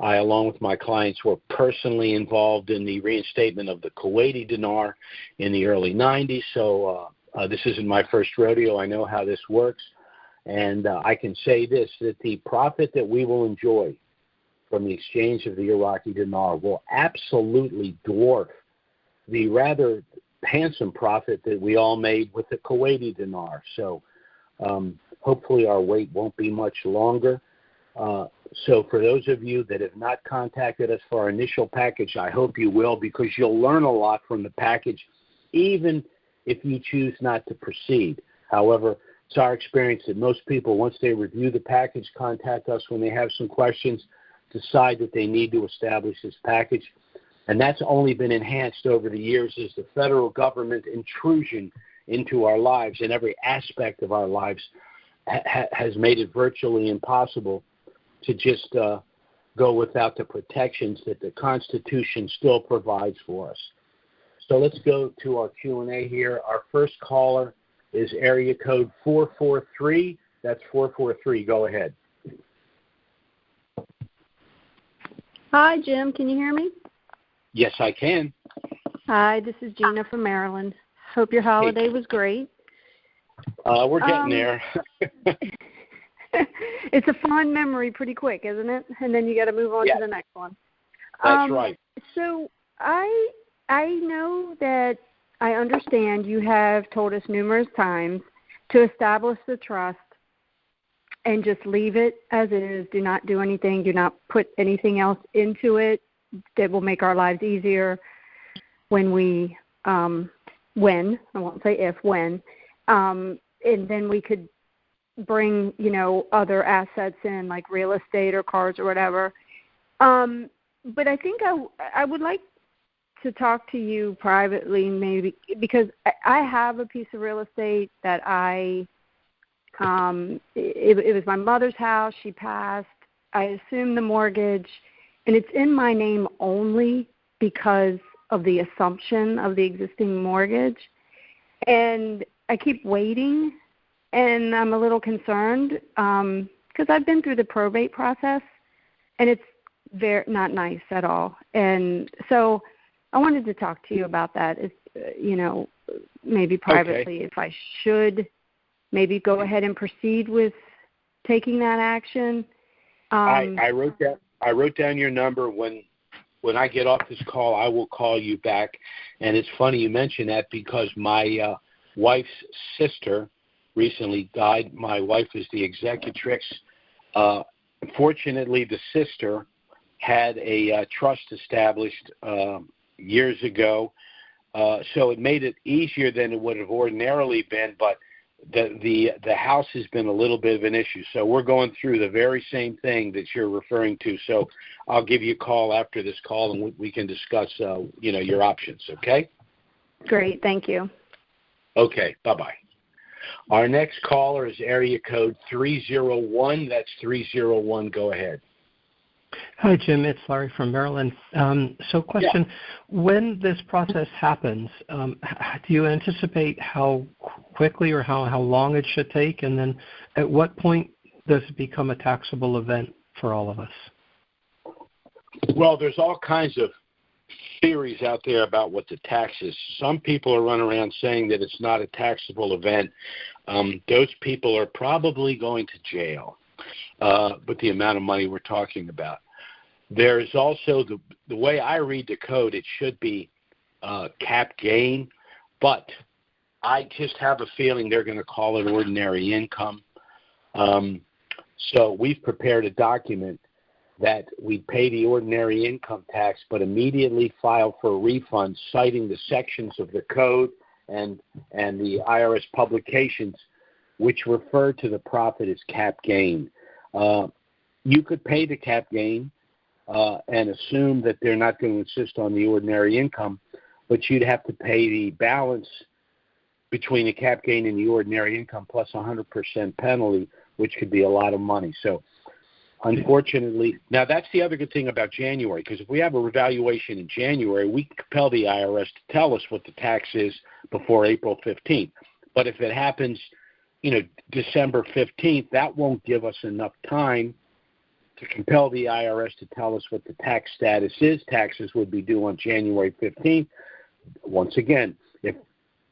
I, along with my clients, were personally involved in the reinstatement of the Kuwaiti dinar in the early 90s, so this isn't my first rodeo. I know how this works, and I can say this, that the profit that we will enjoy from the exchange of the Iraqi dinar will absolutely dwarf the rather handsome profit that we all made with the Kuwaiti dinar. So hopefully our wait won't be much longer. So for those of you that have not contacted us for our initial package, I hope you will, because you'll learn a lot from the package, even if you choose not to proceed. However, it's our experience that most people, once they review the package, contact us when they have some questions, decide that they need to establish this package. And that's only been enhanced over the years as the federal government intrusion into our lives and every aspect of our lives has made it virtually impossible to just go without the protections that the Constitution still provides for us. So let's go to our Q&A here. Our first caller is area code 443. That's 443. Go ahead. Hi, Jim. Can you hear me? Yes, I can. Hi, this is Gina from Maryland. Hope your holiday was great. We're getting there. It's a fond memory pretty quick, isn't it? And then you got to move on to the next one. That's right. So I know that I understand you have told us numerous times to establish the trust and just leave it as it is. Do not do anything. Do not put anything else into it that will make our lives easier when we, I won't say if, when, and then we could bring, other assets in like real estate or cars or whatever. But I think I would like to talk to you privately maybe because I have a piece of real estate that it was my mother's house. She passed. I assumed the mortgage, and it's in my name only because of the assumption of the existing mortgage. And I keep waiting, and I'm a little concerned because I've been through the probate process, and it's not nice at all. And so I wanted to talk to you about that, maybe privately, if I should maybe go ahead and proceed with taking that action. I wrote down your number. When I get off this call, I will call you back. And it's funny you mention that because my wife's sister recently died. My wife is the executrix. Fortunately, the sister had a trust established years ago, so it made it easier than it would have ordinarily been, but the house has been a little bit of an issue. So we're going through the very same thing that you're referring to. So I'll give you a call after this call, and we can discuss, your options, okay? Great. Thank you. Okay. Bye-bye. Our next caller is area code 301. That's 301. Go ahead. Hi, Jim. It's Larry from Maryland. Question, when this process happens, do you anticipate how quickly or how long it should take? And then at what point does it become a taxable event for all of us? Well, there's all kinds of theories out there about what the tax is. Some people are running around saying that it's not a taxable event. Those people are probably going to jail. But the amount of money we're talking about. There's also the way I read the code, it should be cap gain, but I just have a feeling they're going to call it ordinary income. So we've prepared a document that we pay the ordinary income tax, but immediately file for a refund, citing the sections of the code and the IRS publications which refer to the profit as cap gain. You could pay the cap gain and assume that they're not going to insist on the ordinary income, but you'd have to pay the balance between the cap gain and the ordinary income plus 100% penalty, which could be a lot of money. So unfortunately, now that's the other good thing about January, because if we have a revaluation in January, we can compel the IRS to tell us what the tax is before April 15th. But if it happens December 15th, that won't give us enough time to compel the IRS to tell us what the tax status is. Taxes would be due on January 15th. Once again,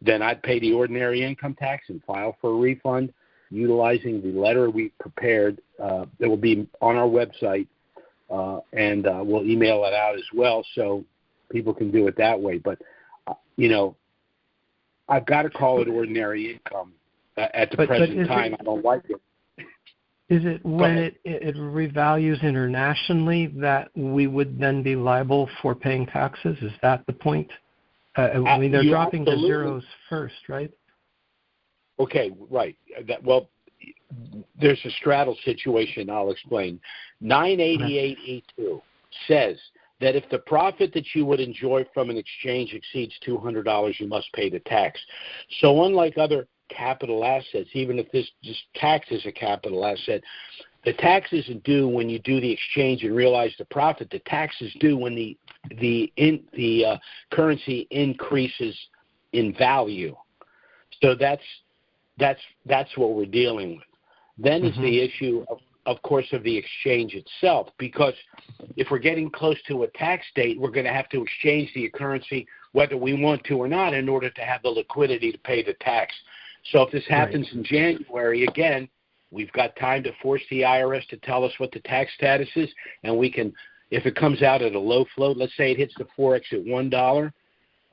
then I'd pay the ordinary income tax and file for a refund utilizing the letter we prepared that will be on our website, and we'll email it out as well so people can do it that way. But, I've got to call it ordinary income. At the present time, I don't like it. Is it when it revalues internationally that we would then be liable for paying taxes? Is that the point? They're dropping to zeros first, right? Okay, right. There's a straddle situation I'll explain. 988E2 says that if the profit that you would enjoy from an exchange exceeds $200, you must pay the tax. So unlike other capital assets, even if this tax is a capital asset, the tax isn't due when you do the exchange and realize the profit. The tax is due when the currency increases in value. So that's what we're dealing with. Then is the issue of course, of the exchange itself, because if we're getting close to a tax date, we're going to have to exchange the currency whether we want to or not in order to have the liquidity to pay the tax. So if this happens in January, again, we've got time to force the IRS to tell us what the tax status is, and we can, if it comes out at a low float, let's say it hits the Forex at $1,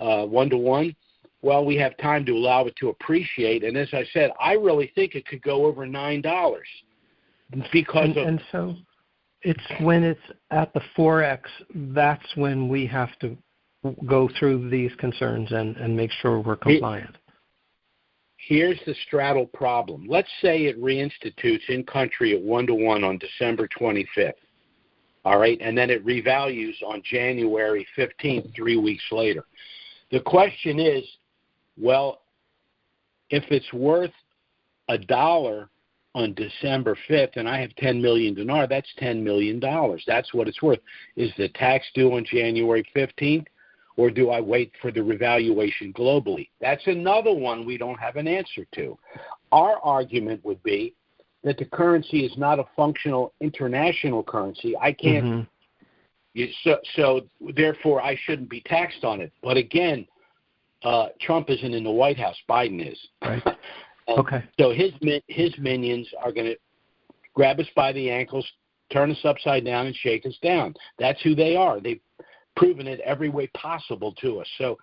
1-to-1, well, we have time to allow it to appreciate. And as I said, I really think it could go over $9 because and so it's when it's at the Forex, that's when we have to go through these concerns and make sure we're compliant. Here's the straddle problem. Let's say it reinstitutes in country at 1-to-1 on December 25th. All right, and then it revalues on January 15th, 3 weeks later. The question is, well, if it's worth $1 on December 5th and I have 10 million dinar, that's $10 million. That's what it's worth. Is the tax due on January 15th, or do I wait for the revaluation globally? That's another one we don't have an answer to. Our argument would be that the currency is not a functional international currency. I can't, so therefore I shouldn't be taxed on it. But again, Trump isn't in the White House. Biden is. Right. Okay. So his minions are going to grab us by the ankles, turn us upside down, and shake us down. That's who they are. They've proven it every way possible to us. So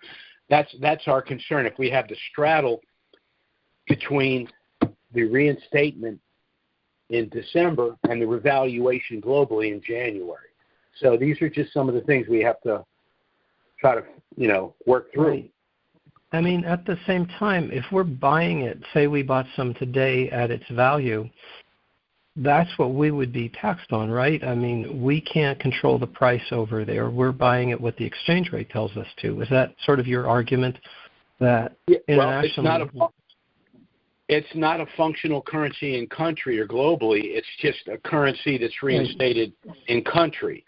that's our concern. If we have the straddle between the reinstatement in December and the revaluation globally in January. So these are just some of the things we have to try to, work through. Right. I mean, at the same time, if we're buying it, say we bought some today at its value, that's what we would be taxed on, right? I mean, we can't control the price over there. We're buying it what the exchange rate tells us to. Is that sort of your argument that internationally? Well, it's not a functional currency in country or globally. It's just a currency that's reinstated in country.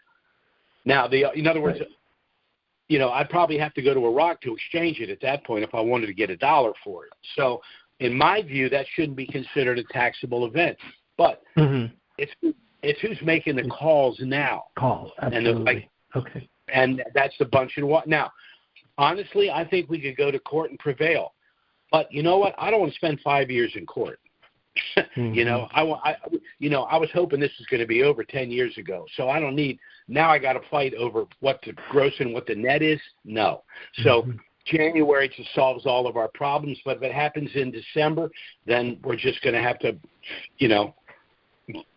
Now, in other words, I'd probably have to go to Iraq to exchange it at that point if I wanted to get $1 for it. So, in my view, that shouldn't be considered a taxable event. But it's who's making the calls now. Absolutely. Okay. And that's the bunch in what now. Honestly, I think we could go to court and prevail. But you know what? I don't want to spend 5 years in court. I was hoping this was going to be over 10 years ago. So I don't need now. I got to fight over what the gross and what the net is. No. So January just solves all of our problems. But if it happens in December, then we're just going to have to,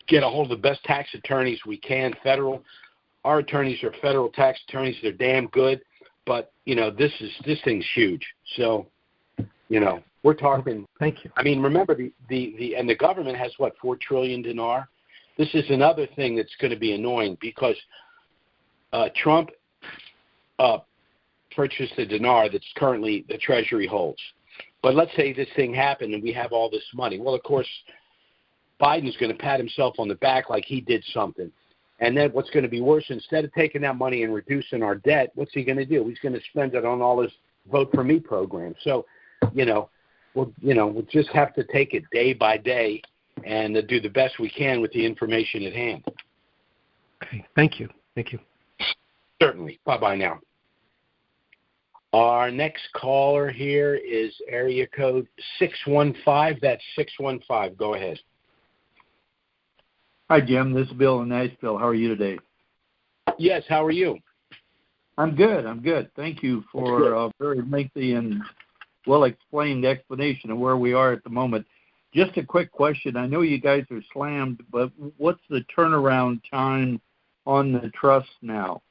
get a hold of the best tax attorneys we can. Federal. Our attorneys are federal tax attorneys. They're damn good. But this thing's huge. So. We're talking. Thank you. I mean, remember the government has 4 trillion dinar. This is another thing that's going to be annoying because Trump purchased the dinar that's currently the Treasury holds. But let's say this thing happened and we have all this money. Well, of course, Biden's going to pat himself on the back like he did something. And then what's going to be worse, instead of taking that money and reducing our debt, what's he going to do? He's going to spend it on all his Vote For Me program. So, we'll just have to take it day by day and do the best we can with the information at hand. Okay. Thank you. Certainly. Bye-bye now. Our next caller here is area code 615. That's 615. Go ahead. Hi, Jim. This is Bill in Nashville. How are you today? Yes. How are you? I'm good. Thank you for a very lengthy and well-explained explanation of where we are at the moment. Just a quick question. I know you guys are slammed, but what's the turnaround time on the trust now?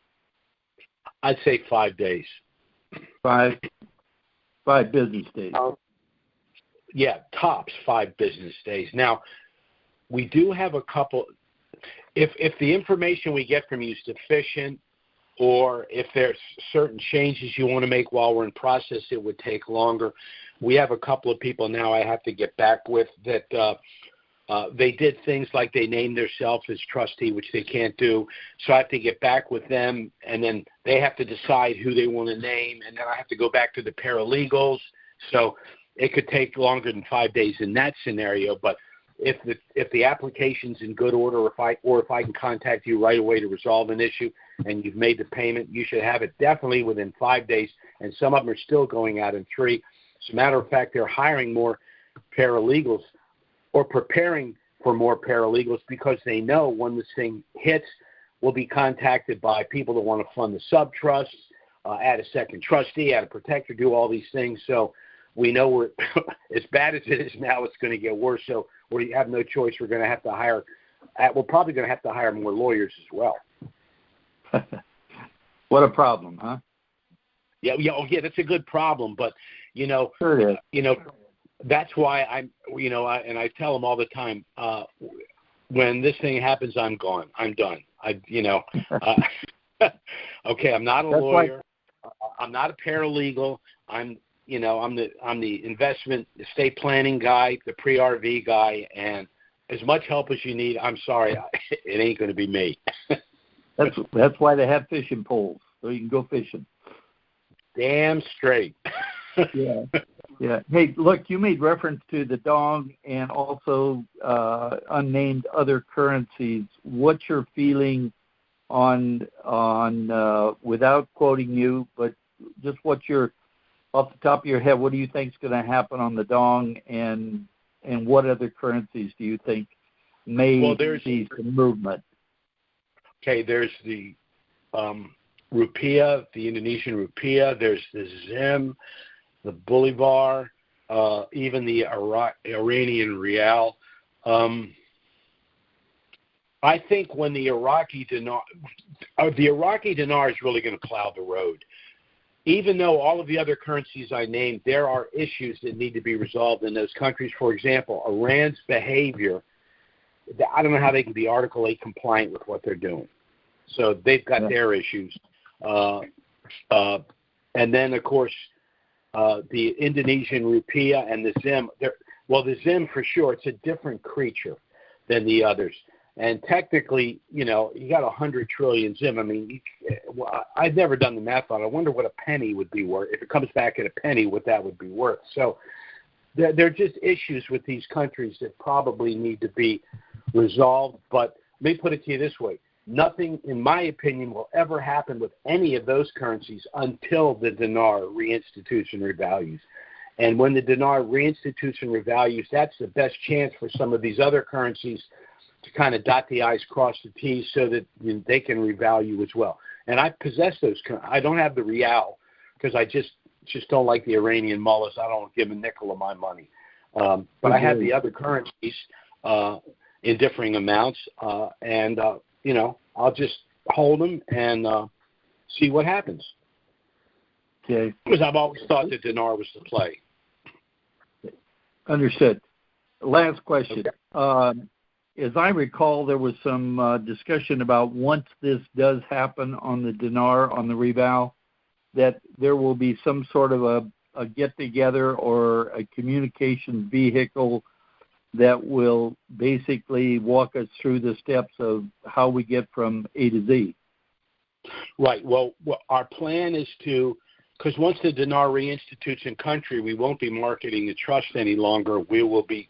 I'd say 5 days. 5 business days. Tops 5 business days. Now, we do have a couple. If the information we get from you is sufficient, or if there's certain changes you want to make while we're in process, it would take longer. We have a couple of people now I have to get back with that they did things like they named themselves as trustee, which they can't do. So I have to get back with them, and then they have to decide who they want to name, and then I have to go back to the paralegals. So it could take longer than 5 days in that scenario, but if the application's in good order, or if I can contact you right away to resolve an issue and you've made the payment, you should have it definitely within 5 days, and some of them are still going out in 3. As a matter of fact, they're hiring more paralegals or preparing for more paralegals because they know when this thing hits, we'll be contacted by people that want to fund the sub-trusts, add a second trustee, add a protector, do all these things. So we know we're as bad as it is now, it's going to get worse. So we have no choice. We're going to have to hire. We're probably going to have to hire more lawyers as well. What a problem, huh? Yeah. That's a good problem, but sure is. That's why and I tell them all the time, when this thing happens, I'm gone. I'm done. Okay, I'm not a lawyer. I'm not a paralegal. I'm the investment estate planning guy, the pre-RV guy, and as much help as you need. I'm sorry, it ain't going to be me. That's why they have fishing poles, so you can go fishing. Damn straight. Yeah. Yeah. Hey, look, you made reference to the dong and also unnamed other currencies. What's your feeling on without quoting you, but just what's your, off the top of your head, what do you think is going to happen on the dong, and what other currencies do you think may see some movement? Okay, there's the rupiah, the Indonesian rupiah. There's the zim, the bolivar, even the Iranian rial. I think when the Iraqi dinar is really going to plow the road. Even though all of the other currencies I named, there are issues that need to be resolved in those countries. For example, Iran's behavior, I don't know how they can be Article 8 compliant with what they're doing. So they've got their issues. And then, of course, the Indonesian rupiah and the zim. The zim for sure, it's a different creature than the others. And technically, you got 100 trillion zim. I mean, I've never done the math on it. I wonder what a penny would be worth. If it comes back at a penny, what that would be worth. So there are just issues with these countries that probably need to be resolved. But let me put it to you this way. Nothing, in my opinion, will ever happen with any of those currencies until the dinar reinstitutes and revalues. And when the dinar reinstitutes and revalues, that's the best chance for some of these other currencies to kind of dot the I's, cross the T's, so that they can revalue as well. And I possess those. I don't have the rial because I just don't like the Iranian mullahs. I don't give a nickel of my money. But I have the other currencies in differing amounts, and I'll just hold them and see what happens. Okay. Because I've always thought that dinar was the play. Understood. Last question. Okay. As I recall, there was some discussion about once this does happen on the dinar, on the reval, that there will be some sort of a get-together or a communication vehicle that will basically walk us through the steps of how we get from A to Z. Right. Well, our plan is to, because once the dinar reinstitutes in country, we won't be marketing the trust any longer. We will be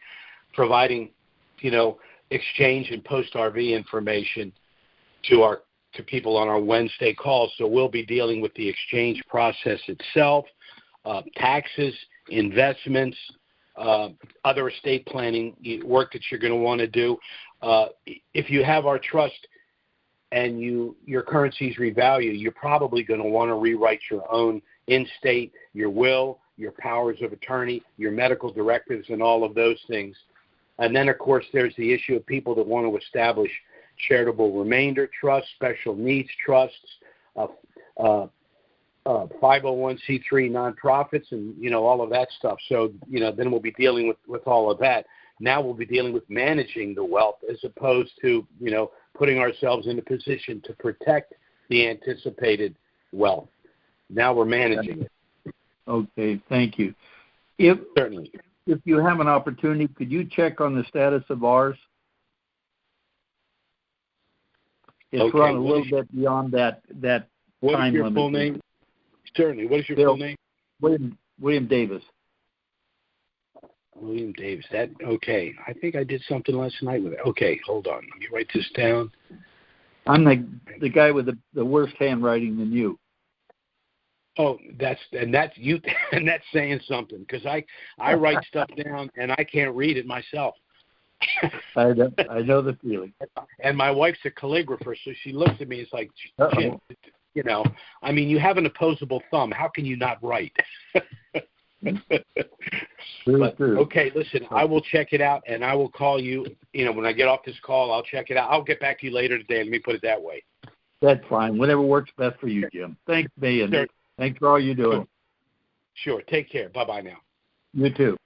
providing, exchange and post-RV information to people on our Wednesday calls. So we'll be dealing with the exchange process itself, taxes, investments, other estate planning work that you're going to want to do. If you have our trust and your currencies revalue, you're probably going to want to rewrite your own in-state, your will, your powers of attorney, your medical directives, and all of those things. And then, of course, there's the issue of people that want to establish charitable remainder trusts, special needs trusts, 501c3 nonprofits, and, all of that stuff. So, then we'll be dealing with all of that. Now we'll be dealing with managing the wealth as opposed to, putting ourselves in a position to protect the anticipated wealth. Now we're managing it. Okay, thank you. Certainly. If you have an opportunity, could you check on the status of ours? It's run a little bit beyond that time limit. What is your full name? Certainly. What is your full name? William Davis. William Davis. Okay. I think I did something last night with it. Okay, hold on. Let me write this down. I'm the guy with the worst handwriting than you. Oh, that's you, and that's saying something, because I write stuff down and I can't read it myself. I know the feeling. And my wife's a calligrapher, so she looks at me. It's like, Jim, you have an opposable thumb. How can you not write? Okay, listen, I will check it out, and I will call you. When I get off this call, I'll check it out. I'll get back to you later today. Let me put it that way. That's fine. Whatever works best for you, Jim. Thanks, man. Sure. Thanks for all you're doing. Sure. Take care. Bye-bye now. You too.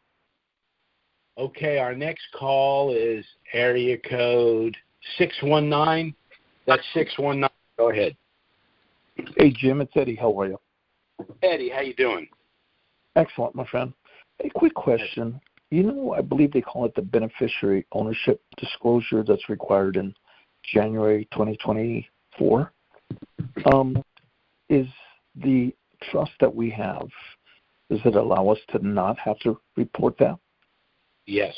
Okay, our next call is area code 619. That's 619. Go ahead. Hey, Jim, it's Eddie. How are you? Eddie, how you doing? Excellent, my friend. A quick question. I believe they call it the beneficiary ownership disclosure that's required in January 2024. Is the trust that we have, does it allow us to not have to report that? Yes,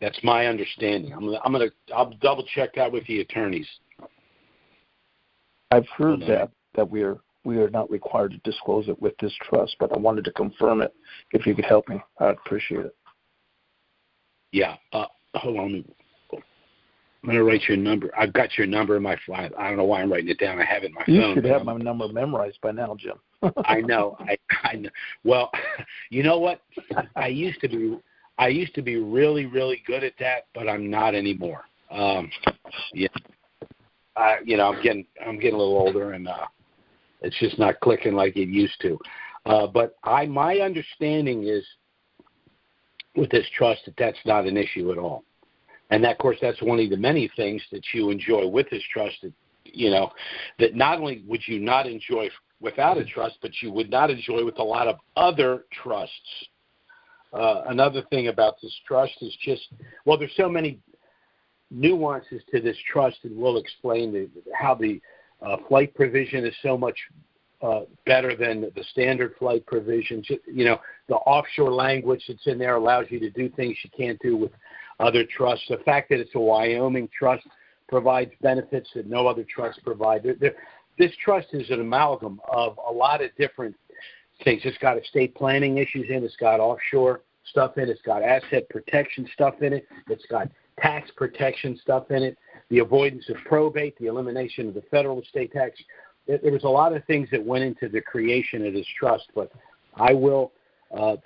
that's my understanding. I'll double check that with the attorneys. I've heard that we are not required to disclose it with this trust, but I wanted to confirm it. If you could help me, I'd appreciate it. Yeah. Hold on. I'm going to write your number. I've got your number in my file. I don't know why I'm writing it down. I have it in my phone. You should have my number memorized by now, Jim. I know. I know. Well, you know what? I used to be really, really good at that, but I'm not anymore. Yeah. I'm getting a little older, and it's just not clicking like it used to. But my understanding is with this trust that's not an issue at all. And that, of course, that's one of the many things that you enjoy with this trust that not only would you not enjoy without a trust, but you would not enjoy with a lot of other trusts. Another thing about this trust is there's so many nuances to this trust, and we'll explain how the flight provision is so much better than the standard flight provision. The offshore language that's in there allows you to do things you can't do with other trusts. The fact that it's a Wyoming trust provides benefits that no other trust provide. This trust is an amalgam of a lot of different things. It's got estate planning issues in it. It's got offshore stuff in it. It's got asset protection stuff in it. It's got tax protection stuff in it, the avoidance of probate, the elimination of the federal estate tax. There was a lot of things that went into the creation of this trust, but I will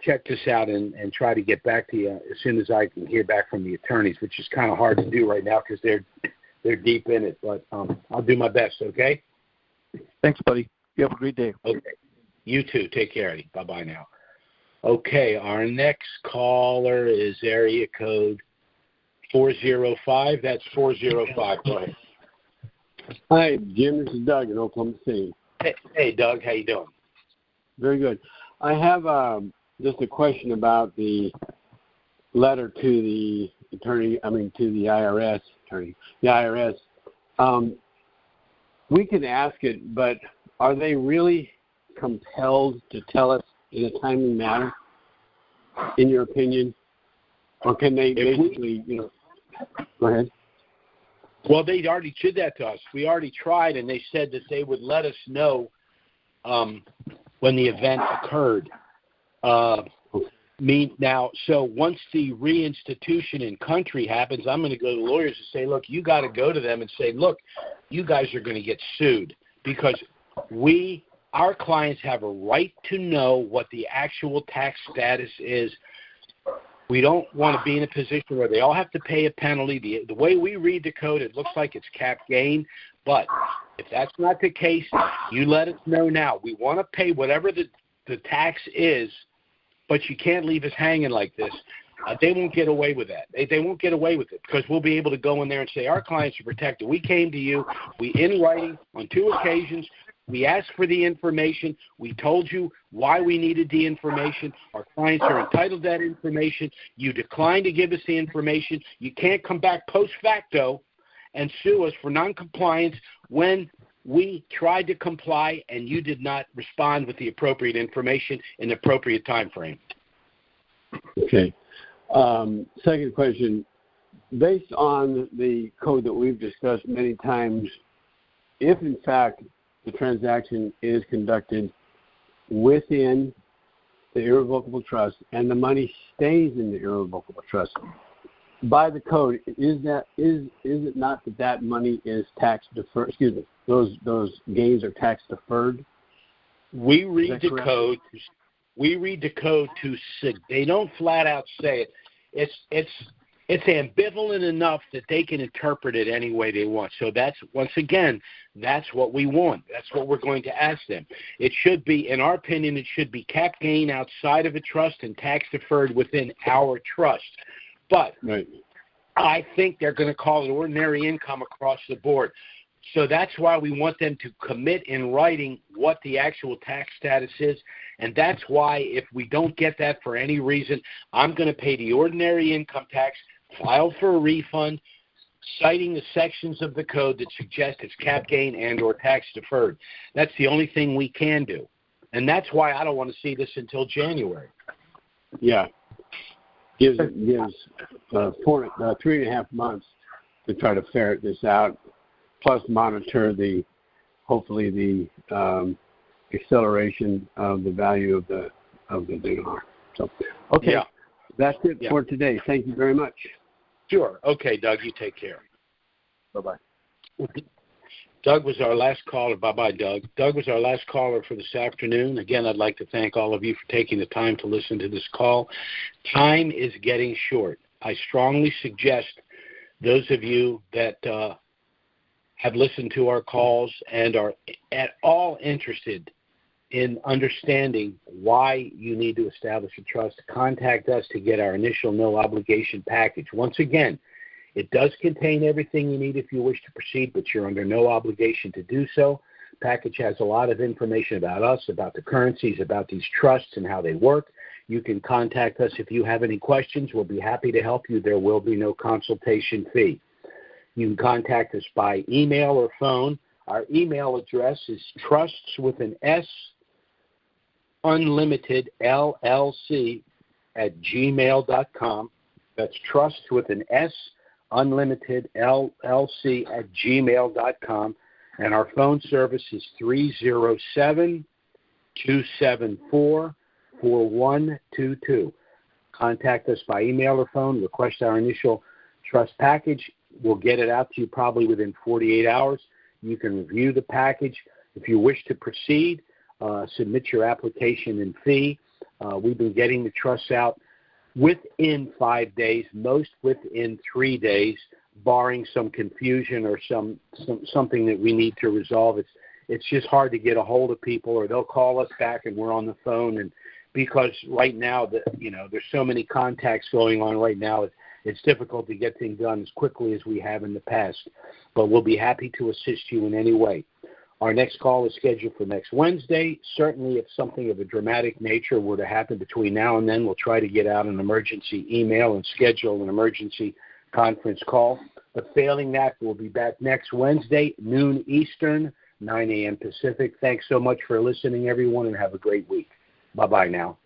check this out and try to get back to you as soon as I can hear back from the attorneys, which is kind of hard to do right now because they're deep in it. But I'll do my best, okay? Thanks, buddy. You have a great day. Okay. You too. Take care, Eddie. Bye-bye now. Okay, our next caller is area code 405. That's 405. Go ahead. Hi, Jim. This is Doug in Oklahoma City. Hey, Doug. How you doing? Very good. I have just a question about the letter to the IRS attorney. The IRS. We can ask it, but are they really compelled to tell us in a timely manner, in your opinion? Or can they go ahead? Well, they already did that to us. We already tried, and they said that they would let us know when the event occurred. So once the reinstitution in country happens, I'm going to go to lawyers and say, look, you got to go to them and say, look, you guys are going to get sued because our clients have a right to know what the actual tax status is. We don't want to be in a position where they all have to pay a penalty. The way we read the code, it looks like it's cap gain. But if that's not the case, you let us know now. We want to pay whatever the tax is, but you can't leave us hanging like this. They won't get away with that. They won't get away with it because we'll be able to go in there and say our clients are protected. We came to you. We, in writing, on 2 occasions, we asked for the information. We told you why we needed the information. Our clients are entitled to that information. You declined to give us the information. You can't come back post facto and sue us for noncompliance when we tried to comply and you did not respond with the appropriate information in the appropriate time frame. Okay. Second question. Based on the code that we've discussed many times, if in fact the transaction is conducted within the irrevocable trust and the money stays in the irrevocable trust, by the code, is it not that money is tax deferred? Excuse me, those gains are tax deferred? We read the code. We read the code to they don't flat out say it. It's ambivalent enough that they can interpret it any way they want. So that's what we want. That's what we're going to ask them. It should be, in our opinion, it should be cap gain outside of a trust and tax deferred within our trust. But right. I think they're going to call it ordinary income across the board. So that's why we want them to commit in writing what the actual tax status is. And that's why if we don't get that for any reason, I'm going to pay the ordinary income tax, file for a refund, citing the sections of the code that suggest it's cap gain and or tax deferred. That's the only thing we can do. And that's why I don't want to see this until January. Yeah. Gives 3.5 months to try to ferret this out, plus monitor hopefully the acceleration of the value of the dinar. So, okay, yeah. That's it for today. Thank you very much. Sure. Okay, Doug, you take care. Bye-bye. Doug was our last caller. Bye-bye, Doug. Doug was our last caller for this afternoon. Again, I'd like to thank all of you for taking the time to listen to this call. Time is getting short. I strongly suggest those of you that have listened to our calls and are at all interested in understanding why you need to establish a trust, contact us to get our initial no obligation package. Once again, it does contain everything you need if you wish to proceed, but you're under no obligation to do so. The package has a lot of information about us, about the currencies, about these trusts and how they work. You can contact us if you have any questions. We'll be happy to help you. There will be no consultation fee. You can contact us by email or phone. Our email address is trusts with an S, Unlimited LLC @gmail.com. That's trust with an S, Unlimited LLC @gmail.com. And our phone service is 307-274-4122. Contact us by email or phone. Request our initial trust package. We'll get it out to you probably within 48 hours. You can review the package. If you wish to proceed, submit your application and fee. We've been getting the trusts out within 5 days, most within 3 days, barring some confusion or something that we need to resolve. It's just hard to get a hold of people, or they'll call us back and we're on the phone. And because right now, there's so many contacts going on right now, it's difficult to get things done as quickly as we have in the past. But we'll be happy to assist you in any way. Our next call is scheduled for next Wednesday. Certainly, if something of a dramatic nature were to happen between now and then, we'll try to get out an emergency email and schedule an emergency conference call. But failing that, we'll be back next Wednesday, noon Eastern, 9 a.m. Pacific. Thanks so much for listening, everyone, and have a great week. Bye-bye now.